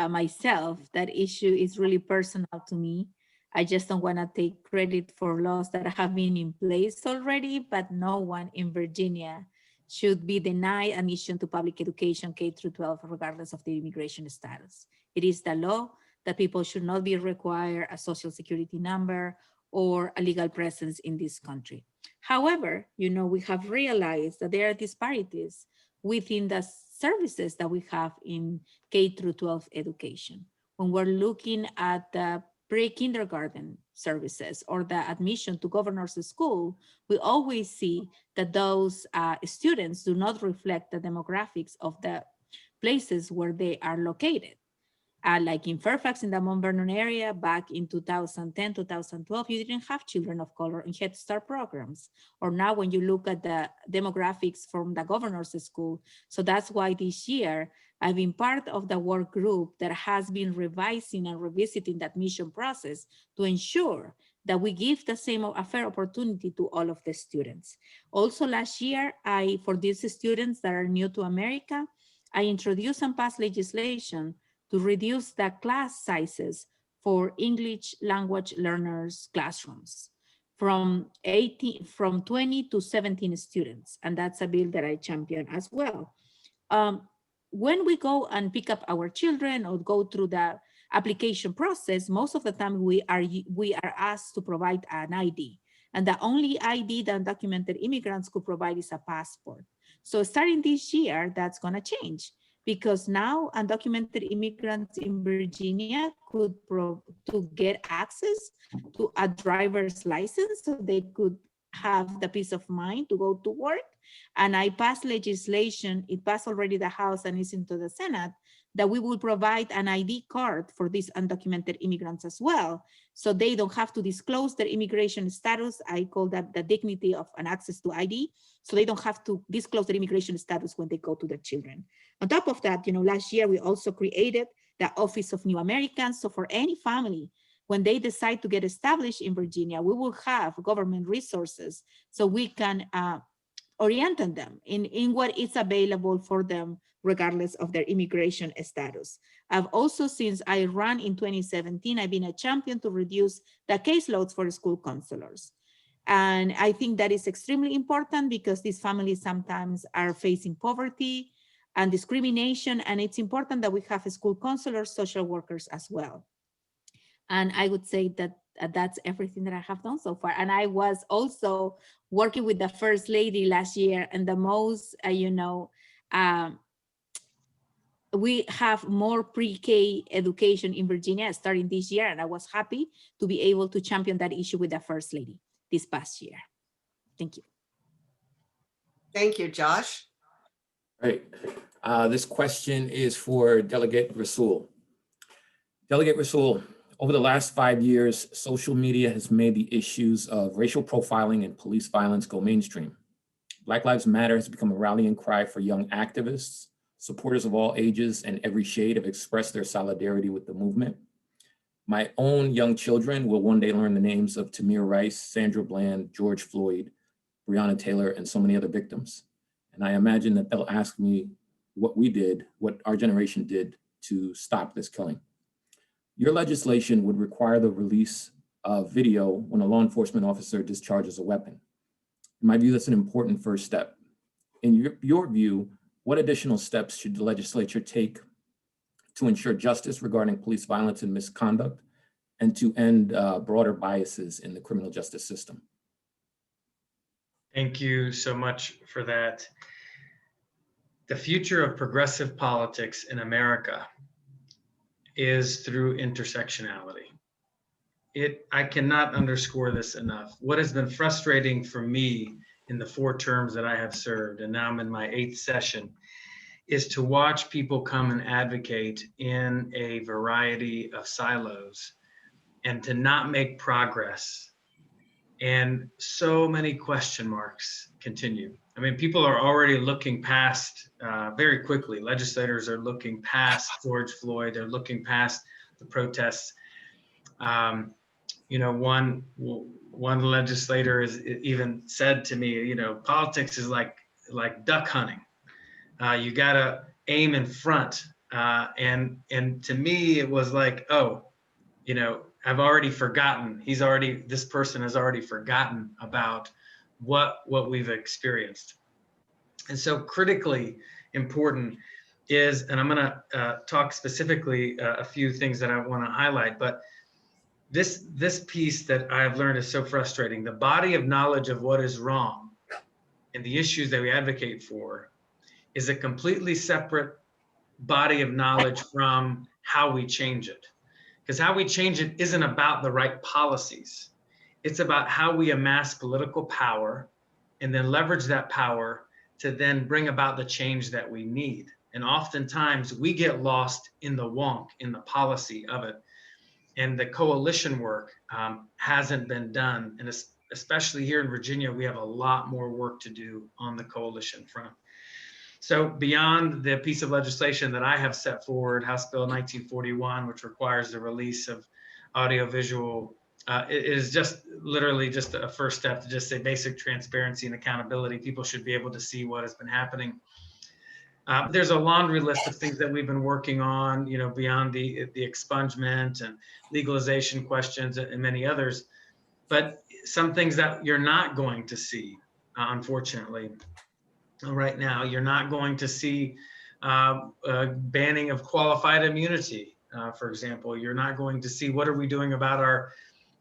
myself, that issue is really personal to me. I just don't want to take credit for laws that have been in place already, but no one in Virginia should be denied admission to public education K-12 regardless of their immigration status. It is the law that people should not be required a social security number or a legal presence in this country. However, we have realized that there are disparities within the services that we have in K-12 education. When we're looking at the pre-kindergarten services or the admission to governor's school, we always see that those students do not reflect the demographics of the places where they are located. Like in Fairfax, in the Mount Vernon area, back in 2010, 2012, you didn't have children of color in Head Start programs. Or now when you look at the demographics from the governor's school. So that's why this year, I've been part of the work group that has been revising and revisiting the admission process to ensure that we give the same a fair opportunity to all of the students. Also last year, for these students that are new to America, I introduced and passed legislation to reduce the class sizes for English language learners classrooms from 20 to 17 students. And that's a bill that I champion as well. When we go and pick up our children or go through the application process, most of the time we are asked to provide an ID. And the only ID that undocumented immigrants could provide is a passport. So starting this year, that's gonna change, because now undocumented immigrants in Virginia could get access to a driver's license, so they could have the peace of mind to go to work. And I passed legislation, it passed already the House and is into the Senate, that we will provide an ID card for these undocumented immigrants as well. So they don't have to disclose their immigration status. I call that the dignity of an access to ID. So they don't have to disclose their immigration status when they go to their children. On top of that, last year we also created the Office of New Americans. So for any family, when they decide to get established in Virginia, we will have government resources so we can orient them in what is available for them regardless of their immigration status. I've also, since I ran in 2017, I've been a champion to reduce the caseloads for school counselors. And I think that is extremely important because these families sometimes are facing poverty and discrimination, and it's important that we have school counselors, social workers as well. And I would say that that's everything that I have done so far. And I was also working with the First Lady last year, and the most, we have more pre-K education in Virginia starting this year, and I was happy to be able to champion that issue with the First Lady this past year. Thank you. Thank you, Josh. Right. This question is for Delegate Rasool. Delegate Rasool, over the last 5 years, social media has made the issues of racial profiling and police violence go mainstream. Black Lives Matter has become a rallying cry for young activists. Supporters of all ages and every shade have expressed their solidarity with the movement. My own young children will one day learn the names of Tamir Rice, Sandra Bland, George Floyd, Breonna Taylor, and so many other victims. And I imagine that they'll ask me what we did, what our generation did to stop this killing. Your legislation would require the release of video when a law enforcement officer discharges a weapon. In my view, that's an important first step. In your view, what additional steps should the legislature take to ensure justice regarding police violence and misconduct and to end broader biases in the criminal justice system? Thank you so much for that. The future of progressive politics in America is through intersectionality. I cannot underscore this enough. What has been frustrating for me in the 4 terms that I have served, and now I'm in my 8th session, is to watch people come and advocate in a variety of silos and to not make progress. And so many question marks continue. I mean, people are already looking past very quickly. Legislators are looking past George Floyd. They're looking past the protests. One legislator has even said to me, politics is like duck hunting. You gotta aim in front. And to me, it was like, I've already forgotten. This person has already forgotten about what we've experienced. And so critically important is, and I'm gonna talk specifically a few things that I wanna highlight, but this piece that I've learned is so frustrating. The body of knowledge of what is wrong and the issues that we advocate for is a completely separate body of knowledge from how we change it. Because how we change it isn't about the right policies. It's about how we amass political power and then leverage that power to then bring about the change that we need. And oftentimes we get lost in the wonk, in the policy of it. And the coalition work hasn't been done. And especially here in Virginia, we have a lot more work to do on the coalition front. So beyond the piece of legislation that I have set forward, House Bill 1941, which requires the release of audiovisual, it is just literally just a first step to just say basic transparency and accountability. People should be able to see what has been happening. There's a laundry list of things that we've been working on, beyond the expungement and legalization questions and many others. But some things that you're not going to see, unfortunately, right now, you're not going to see banning of qualified immunity, for example. You're not going to see what are we doing about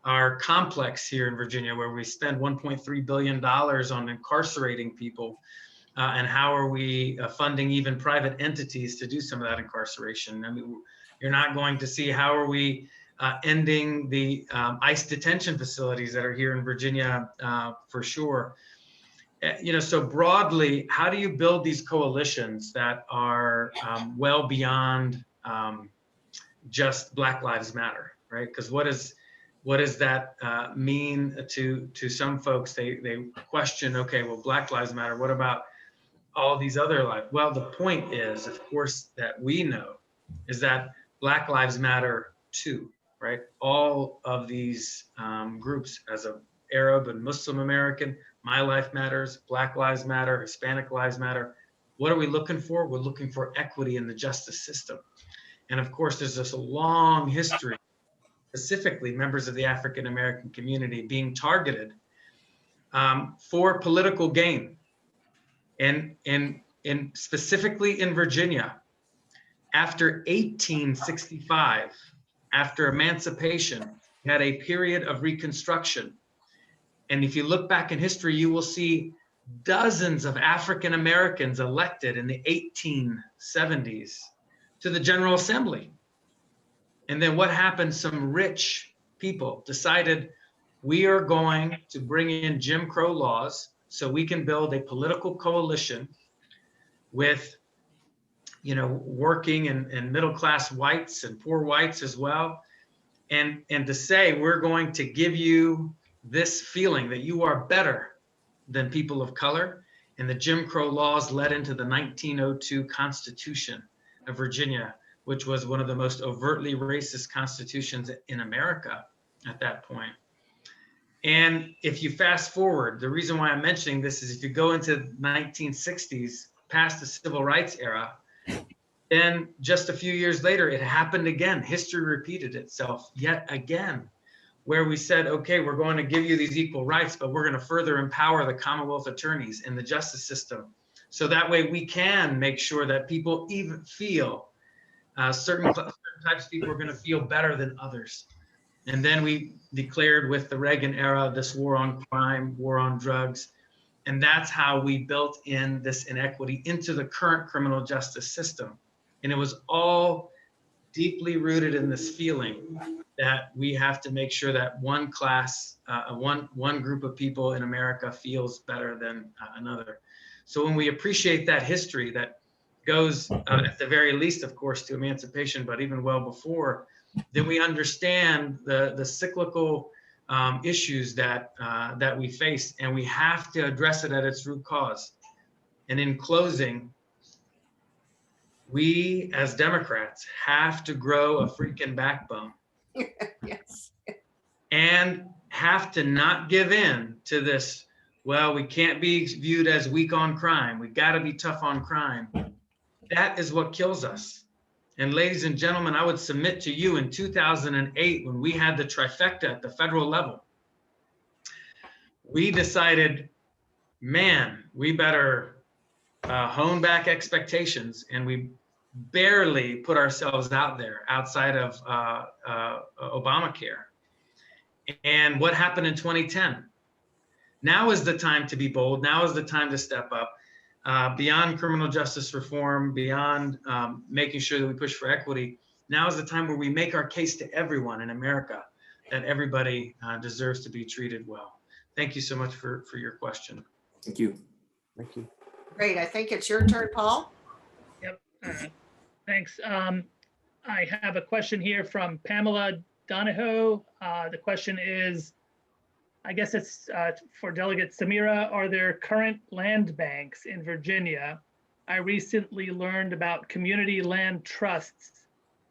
our complex here in Virginia, where we spend $1.3 billion on incarcerating people. And how are we funding even private entities to do some of that incarceration? I mean, you're not going to see how are we ending the ICE detention facilities that are here in Virginia for sure. so broadly, how do you build these coalitions that are well beyond just Black Lives Matter, right? Because what does that mean to some folks? They question, okay, well, Black Lives Matter. What about all these other lives? Well, the point is, of course, that we know is that Black Lives Matter too, right? All of these groups, as a Arab and Muslim American, my life matters, Black Lives Matter, Hispanic Lives Matter. What are we looking for? We're looking for equity in the justice system. And of course, there's this long history, specifically members of the African American community being targeted for political gain. And specifically in Virginia, after 1865, after emancipation, we had a period of Reconstruction. And if you look back in history, you will see dozens of African Americans elected in the 1870s to the General Assembly. And then what happened? Some rich people decided we are going to bring in Jim Crow laws so we can build a political coalition with, working and middle-class whites and poor whites as well. And to say, we're going to give you this feeling that you are better than people of color. And the Jim Crow laws led into the 1902 Constitution of Virginia, which was one of the most overtly racist constitutions in America at that point. And if you fast forward, the reason why I'm mentioning this is if you go into the 1960s, past the civil rights era, then just a few years later, it happened again. History repeated itself yet again, where we said, okay, we're going to give you these equal rights, but we're going to further empower the Commonwealth attorneys in the justice system. So that way we can make sure that people even feel certain types of people are going to feel better than others. And then we declared with the Reagan era, this war on crime, war on drugs. And that's how we built in this inequity into the current criminal justice system. And it was all deeply rooted in this feeling that we have to make sure that one class, one group of people in America feels better than another. So when we appreciate that history that goes at the very least, of course, to emancipation, but even well before, then we understand the cyclical issues that we face, and we have to address it at its root cause. And in closing, we as Democrats have to grow a freaking backbone. Yes. And have to not give in to this, well, we can't be viewed as weak on crime. We've got to be tough on crime. That is what kills us. And ladies and gentlemen, I would submit to you in 2008, when we had the trifecta at the federal level, we decided, man, we better hone back expectations, and we barely put ourselves out there outside of Obamacare. And what happened in 2010? Now is the time to be bold. Now is the time to step up. Beyond criminal justice reform, beyond making sure that we push for equity, now is the time where we make our case to everyone in America that everybody deserves to be treated well. Thank you so much for your question. Thank you. Thank you. Great. I think it's your turn, Paul. Yep. Thanks. I have a question here from Pamela Donahoe. The question is, I guess it's for Delegate Samira. Are there current land banks in Virginia? I recently learned about community land trusts.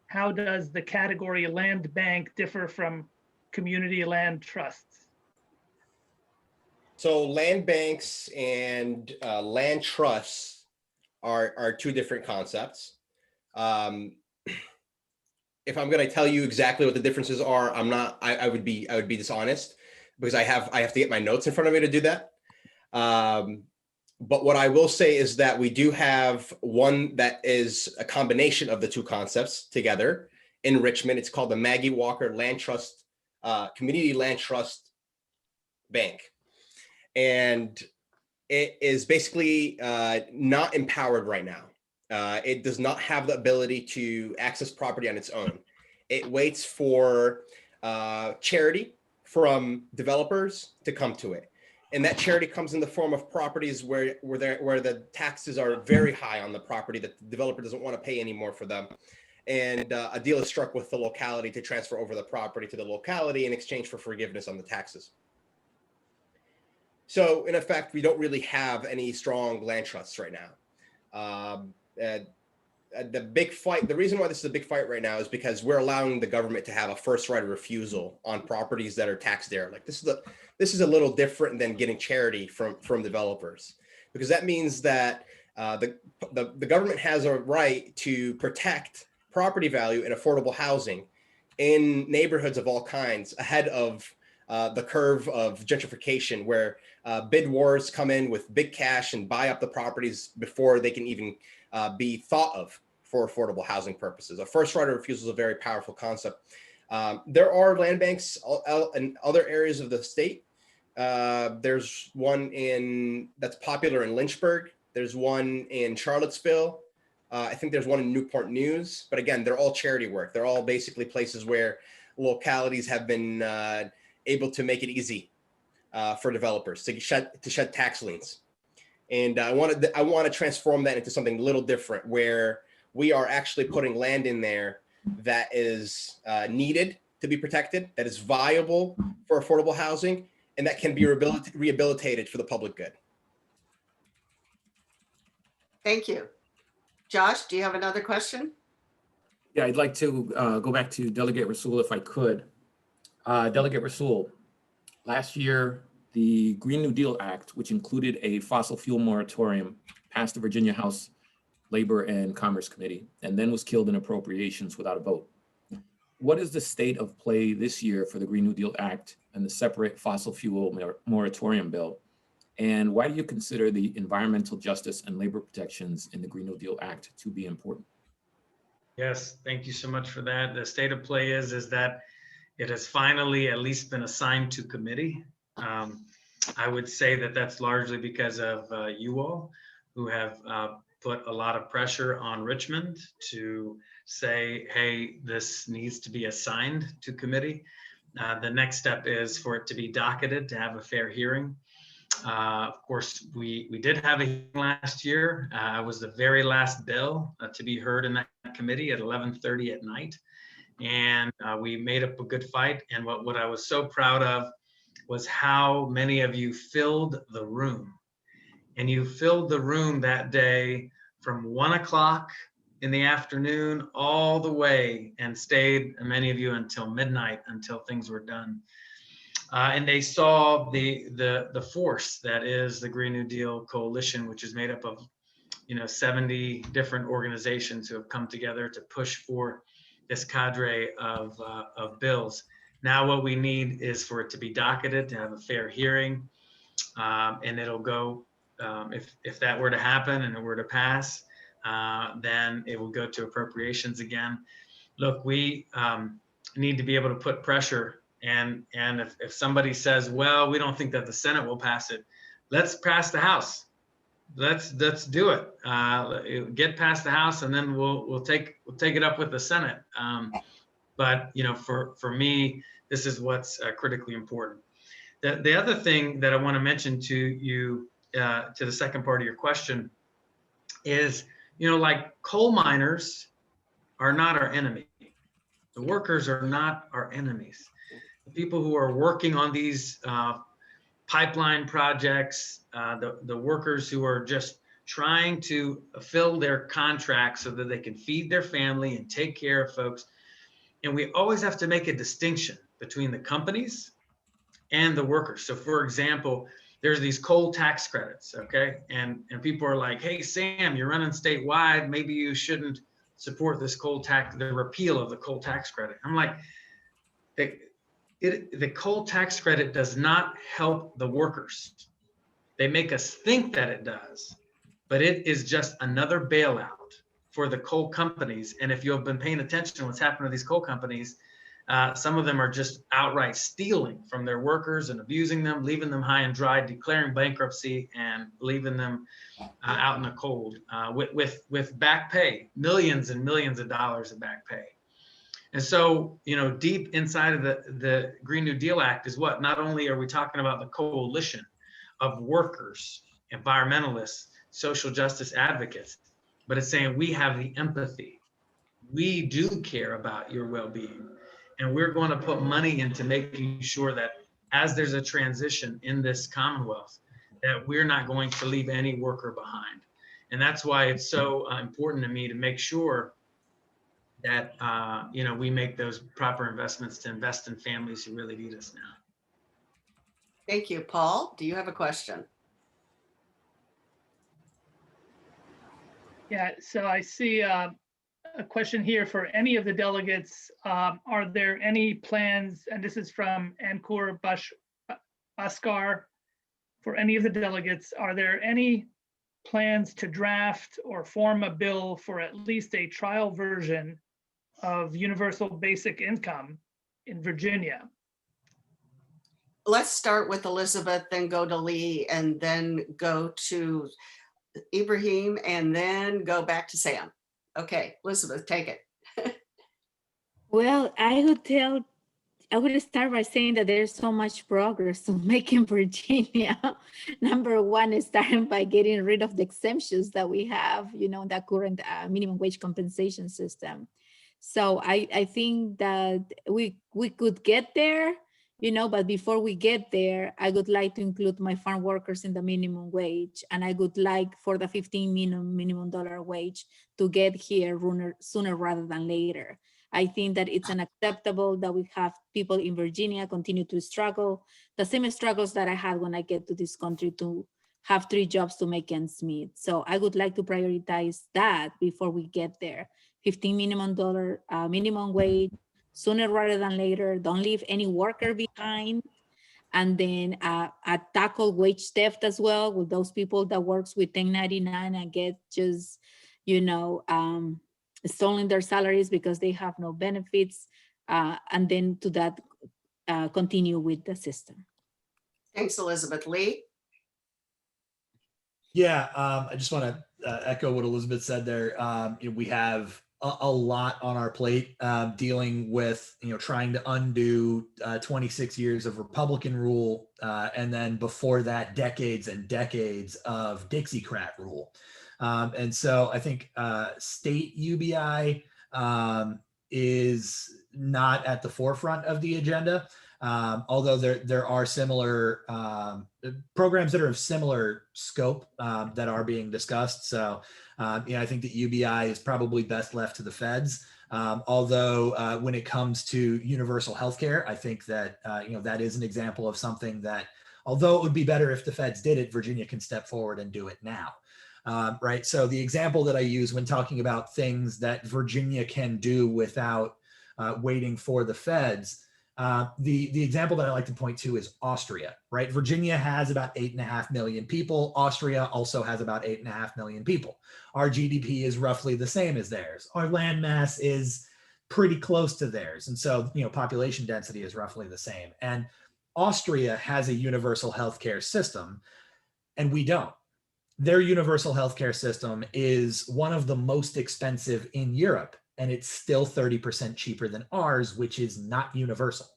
How does the category land bank differ from community land trusts? So land banks and land trusts are two different concepts. If I'm going to tell you exactly what the differences are, I would be dishonest, because I have to get my notes in front of me to do that. But what I will say is that we do have one that is a combination of the two concepts together in Richmond. It's called the Maggie Walker Land Trust, Community Land Trust Bank. And it is basically not empowered right now. It does not have the ability to access property on its own. It waits for charity from developers to come to it. And that charity comes in the form of properties where the taxes are very high on the property that the developer doesn't want to pay anymore for them. And a deal is struck with the locality to transfer over the property to the locality in exchange for forgiveness on the taxes. So in effect, we don't really have any strong land trusts right now. The big fight, the reason why this is a big fight right now is because we're allowing the government to have a first right of refusal on properties that are tax derelict. This is a little different than getting charity from developers, because that means that the government has a right to protect property value and affordable housing in neighborhoods of all kinds ahead of the curve of gentrification, where bid wars come in with big cash and buy up the properties before they can even be thought of for affordable housing purposes. A first right of refusal is a very powerful concept. There are land banks in other areas of the state. There's one that's popular in Lynchburg. There's one in Charlottesville. I think there's one in Newport News, but again, they're all charity work. They're all basically places where localities have been able to make it easy for developers to shed tax liens. And I want to transform that into something a little different, where we are actually putting land in there that is needed to be protected, that is viable for affordable housing, and that can be rehabilitated for the public good. Thank you. Josh, do you have another question? Yeah, I'd like to go back to Delegate Rasool if I could. Delegate Rasool, last year, the Green New Deal Act, which included a fossil fuel moratorium, passed the Virginia House Labor and Commerce Committee, and then was killed in appropriations without a vote. What is the state of play this year for the Green New Deal Act and the separate fossil fuel moratorium bill? And why do you consider the environmental justice and labor protections in the Green New Deal Act to be important? Yes, thank you so much for that. The state of play is that it has finally at least been assigned to committee. I would say that that's largely because of you all, who have put a lot of pressure on Richmond to say, hey, this needs to be assigned to committee. The next step is for it to be docketed, to have a fair hearing. Of course, we did have a hearing last year. It was the very last bill to be heard in that committee at 11:30 at night. And we made up a good fight. And what I was so proud of was how many of you filled the room. And you filled the room that day from 1 o'clock in the afternoon all the way, and stayed, many of you, until midnight, until things were done. And they saw the force that is the Green New Deal Coalition, which is made up of 70 different organizations who have come together to push for this cadre of bills. Now what we need is for it to be docketed, to have a fair hearing, and it'll go, if that were to happen and it were to pass, then it will go to appropriations again. Look, we need to be able to put pressure, and if somebody says, well, we don't think that the Senate will pass it, let's pass the House. Let's do it. Get past the House, and then we'll take it up with the Senate. But for me, this is what's critically important. The other thing that I want to mention to you, to the second part of your question, is like coal miners are not our enemy. The workers are not our enemies. The people who are working on these pipeline projects, the workers who are just trying to fill their contracts so that they can feed their family and take care of folks. And we always have to make a distinction between the companies and the workers. So for example, there's these coal tax credits, okay? And people are like, hey, Sam, you're running statewide, maybe you shouldn't support this the repeal of the coal tax credit. I'm like, the coal tax credit does not help the workers. They make us think that it does, but it is just another bailout for the coal companies. And if you've been paying attention to what's happened to these coal companies, some of them are just outright stealing from their workers and abusing them, leaving them high and dry, declaring bankruptcy, and leaving them out in the cold with back pay, millions and millions of dollars of back pay. And so, deep inside of the Green New Deal Act is what? Not only are we talking about the coalition, of workers, environmentalists, social justice advocates, but it's saying we have the empathy. We do care about your well-being, and we're going to put money into making sure that as there's a transition in this Commonwealth, that we're not going to leave any worker behind. And that's why it's so important to me to make sure that we make those proper investments to invest in families who really need us now. Thank you. Paul, do you have a question? Yeah, so I see a question here for any of the delegates. Are there any plans, and this is from Ankur Bhaskar, for any of the delegates, are there any plans to draft or form a bill for at least a trial version of universal basic income in Virginia? Let's start with Elizabeth, then go to Lee, and then go to Ibraheem, and then go back to Sam. Okay, Elizabeth, take it. Well, I would start by saying that there's so much progress to make in Virginia. Number one is starting by getting rid of the exemptions that we have, the current minimum wage compensation system. So I think that we could get there, but before we get there, I would like to include my farm workers in the minimum wage. And I would like for the $15 minimum wage to get here sooner rather than later. I think that it's unacceptable that we have people in Virginia continue to struggle, the same struggles that I had when I get to this country to have 3 jobs to make ends meet. So I would like to prioritize that before we get there. $15 minimum wage, sooner rather than later. Don't leave any worker behind. And then tackle wage theft as well with those people that works with 1099 and get just, stolen their salaries because they have no benefits, and then to that continue with the system. Thanks, Elizabeth. Lee? Yeah, I just want to echo what Elizabeth said there. We have a lot on our plate dealing with, trying to undo 26 years of Republican rule, and then before that, decades and decades of Dixiecrat rule. And so I think state UBI is not at the forefront of the agenda, although there are similar programs that are of similar scope that are being discussed. So I think that UBI is probably best left to the feds. Although when it comes to universal healthcare, I think that that is an example of something that, although it would be better if the feds did it, Virginia can step forward and do it now. Right. So the example that I use when talking about things that Virginia can do without waiting for the feds, the example that I like to point to is Austria, right? Virginia has about 8.5 million people. Austria also has about 8.5 million people. Our GDP is roughly the same as theirs. Our land mass is pretty close to theirs. And so, population density is roughly the same. And Austria has a universal healthcare system, and we don't. Their universal healthcare system is one of the most expensive in Europe, and it's still 30% cheaper than ours, which is not universal,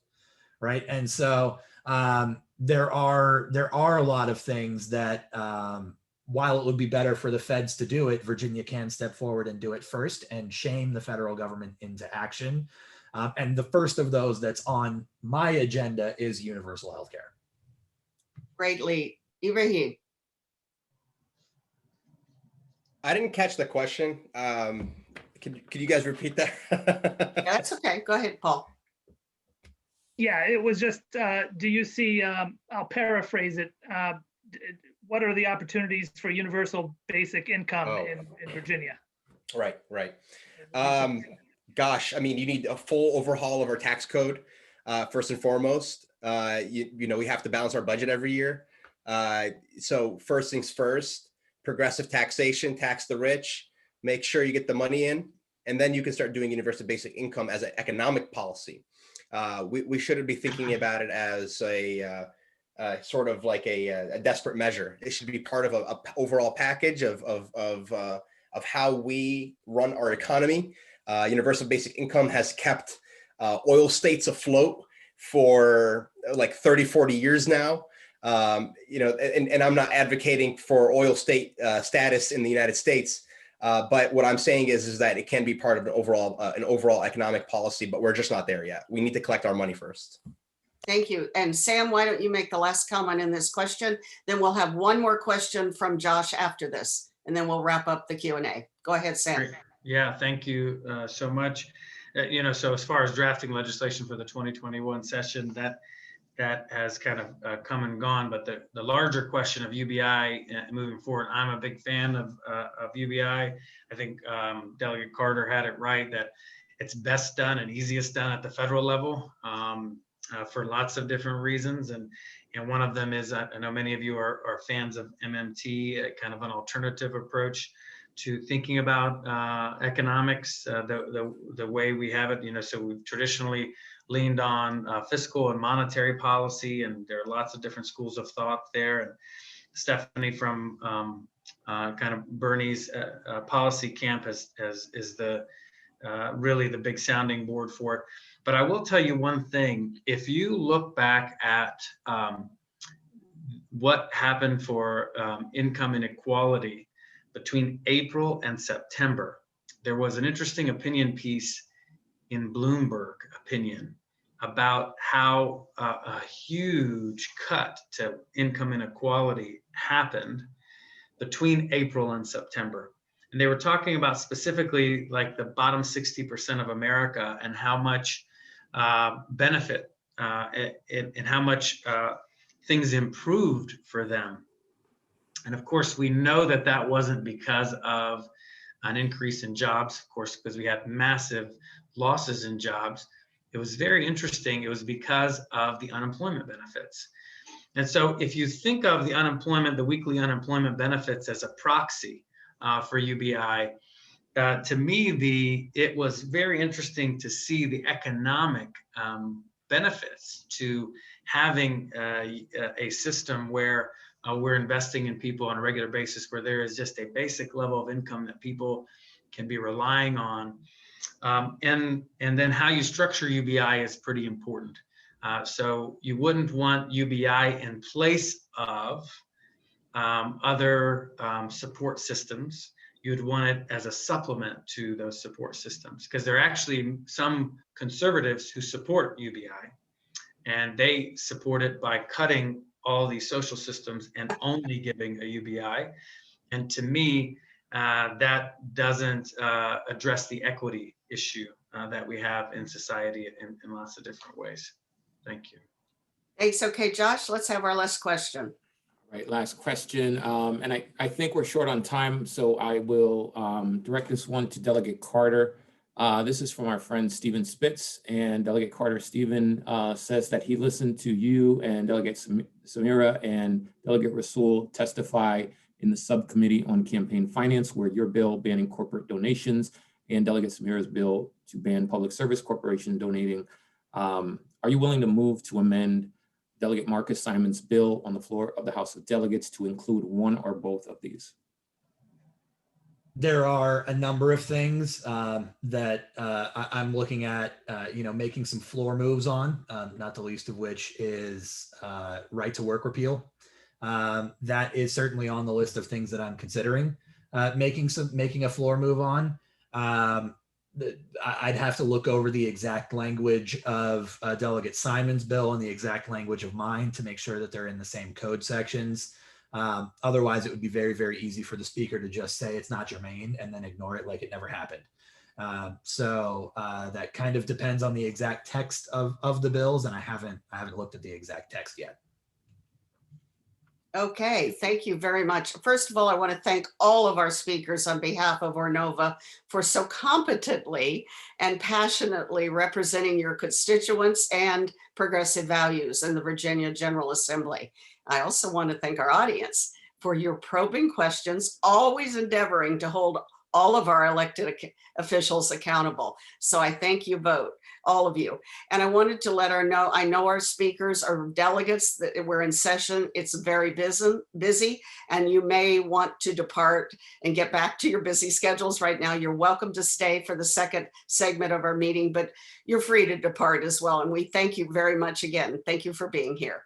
right? And so there are a lot of things that, while it would be better for the feds to do it, Virginia can step forward and do it first and shame the federal government into action. And the first of those that's on my agenda is universal healthcare. Greatly. Ibrahim? I didn't catch the question. Could you guys repeat that? Yeah, that's okay. Go ahead, Paul. Yeah, it was just, do you see, I'll paraphrase it. What are the opportunities for universal basic income in Virginia? Right. Gosh, I mean, you need a full overhaul of our tax code, first and foremost. We have to balance our budget every year. So first things first, progressive taxation, tax the rich, make sure you get the money in, and then you can start doing universal basic income as an economic policy. We shouldn't be thinking about it as a sort of like a desperate measure. It should be part of a overall package of how we run our economy. Universal basic income has kept oil states afloat for like 30, 40 years now. You know, and I'm not advocating for oil state status in the United States, but what I'm saying is that it can be part of an overall economic policy, but we're just not there yet. We need to collect our money first. Thank you. And Sam, why don't you make the last comment in this question? Then we'll have one more question from Josh after this, and then we'll wrap up the Q&A. Go ahead, Sam. Great. Yeah, thank you so much. You know, so as far as drafting legislation for the 2021 session, that has kind of come and gone. But the larger question of UBI moving forward, I'm a big fan of UBI. I think Delegate Carter had it right that it's best done and easiest done at the federal level for lots of different reasons. And one of them is, I know many of you are fans of MMT, kind of an alternative approach to thinking about economics, the way we have it. You know, so we've traditionally leaned on fiscal and monetary policy, and there are lots of different schools of thought there. And Stephanie from kind of Bernie's policy camp is the really the big sounding board for it. But I will tell you one thing: if you look back at what happened for income inequality between April and September, there was an interesting opinion piece in Bloomberg Opinion about how a huge cut to income inequality happened between April and September. And they were talking about specifically like the bottom 60% of America and how much benefit and how much things improved for them. And of course, we know that that wasn't because of an increase in jobs, of course, because we had massive losses in jobs. It was very interesting. It was because of the unemployment benefits. And so if you think of the unemployment, the weekly unemployment benefits as a proxy for UBI, to me, it was very interesting to see the economic benefits to having a system where we're investing in people on a regular basis, where there is just a basic level of income that people can be relying on. And then how you structure UBI is pretty important. So you wouldn't want UBI in place of other support systems. You'd want it as a supplement to those support systems, because there are actually some conservatives who support UBI, and they support it by cutting all these social systems and only giving a UBI. And to me, that doesn't address the equity issue that we have in society in lots of different ways. Thank you. Thanks. Okay, Josh, let's have our last question. Right, last question. And I think we're short on time, so I will direct this one to Delegate Carter. This is from our friend Stephen Spitz, and Delegate Carter. Stephen says that he listened to you and Delegate Samira and Delegate Rasool testify in the subcommittee on campaign finance, where your bill banning corporate donations and Delegate Samira's bill to ban public service corporation donating. Are you willing to move to amend Delegate Marcus Simon's bill on the floor of the House of Delegates to include one or both of these? There are a number of things that I'm looking at, making some floor moves on, not the least of which is right to work repeal. That is certainly on the list of things that I'm considering making a floor move on. I'd have to look over the exact language of Delegate Simon's bill and the exact language of mine to make sure that they're in the same code sections. Otherwise, it would be very, very easy for the speaker to just say it's not germane and then ignore it like it never happened. So that kind of depends on the exact text of the bills, and I haven't looked at the exact text yet. Okay, thank you very much. First of all, I want to thank all of our speakers on behalf of ORNOVA for so competently and passionately representing your constituents and progressive values in the Virginia General Assembly. I also want to thank our audience for your probing questions, always endeavoring to hold all of our elected officials accountable. So I thank you both, all of you. And I wanted to let her know, I know our speakers are delegates, that we're in session. It's very busy, and you may want to depart and get back to your busy schedules right now. You're welcome to stay for the second segment of our meeting, but you're free to depart as well. And we thank you very much again. Thank you for being here.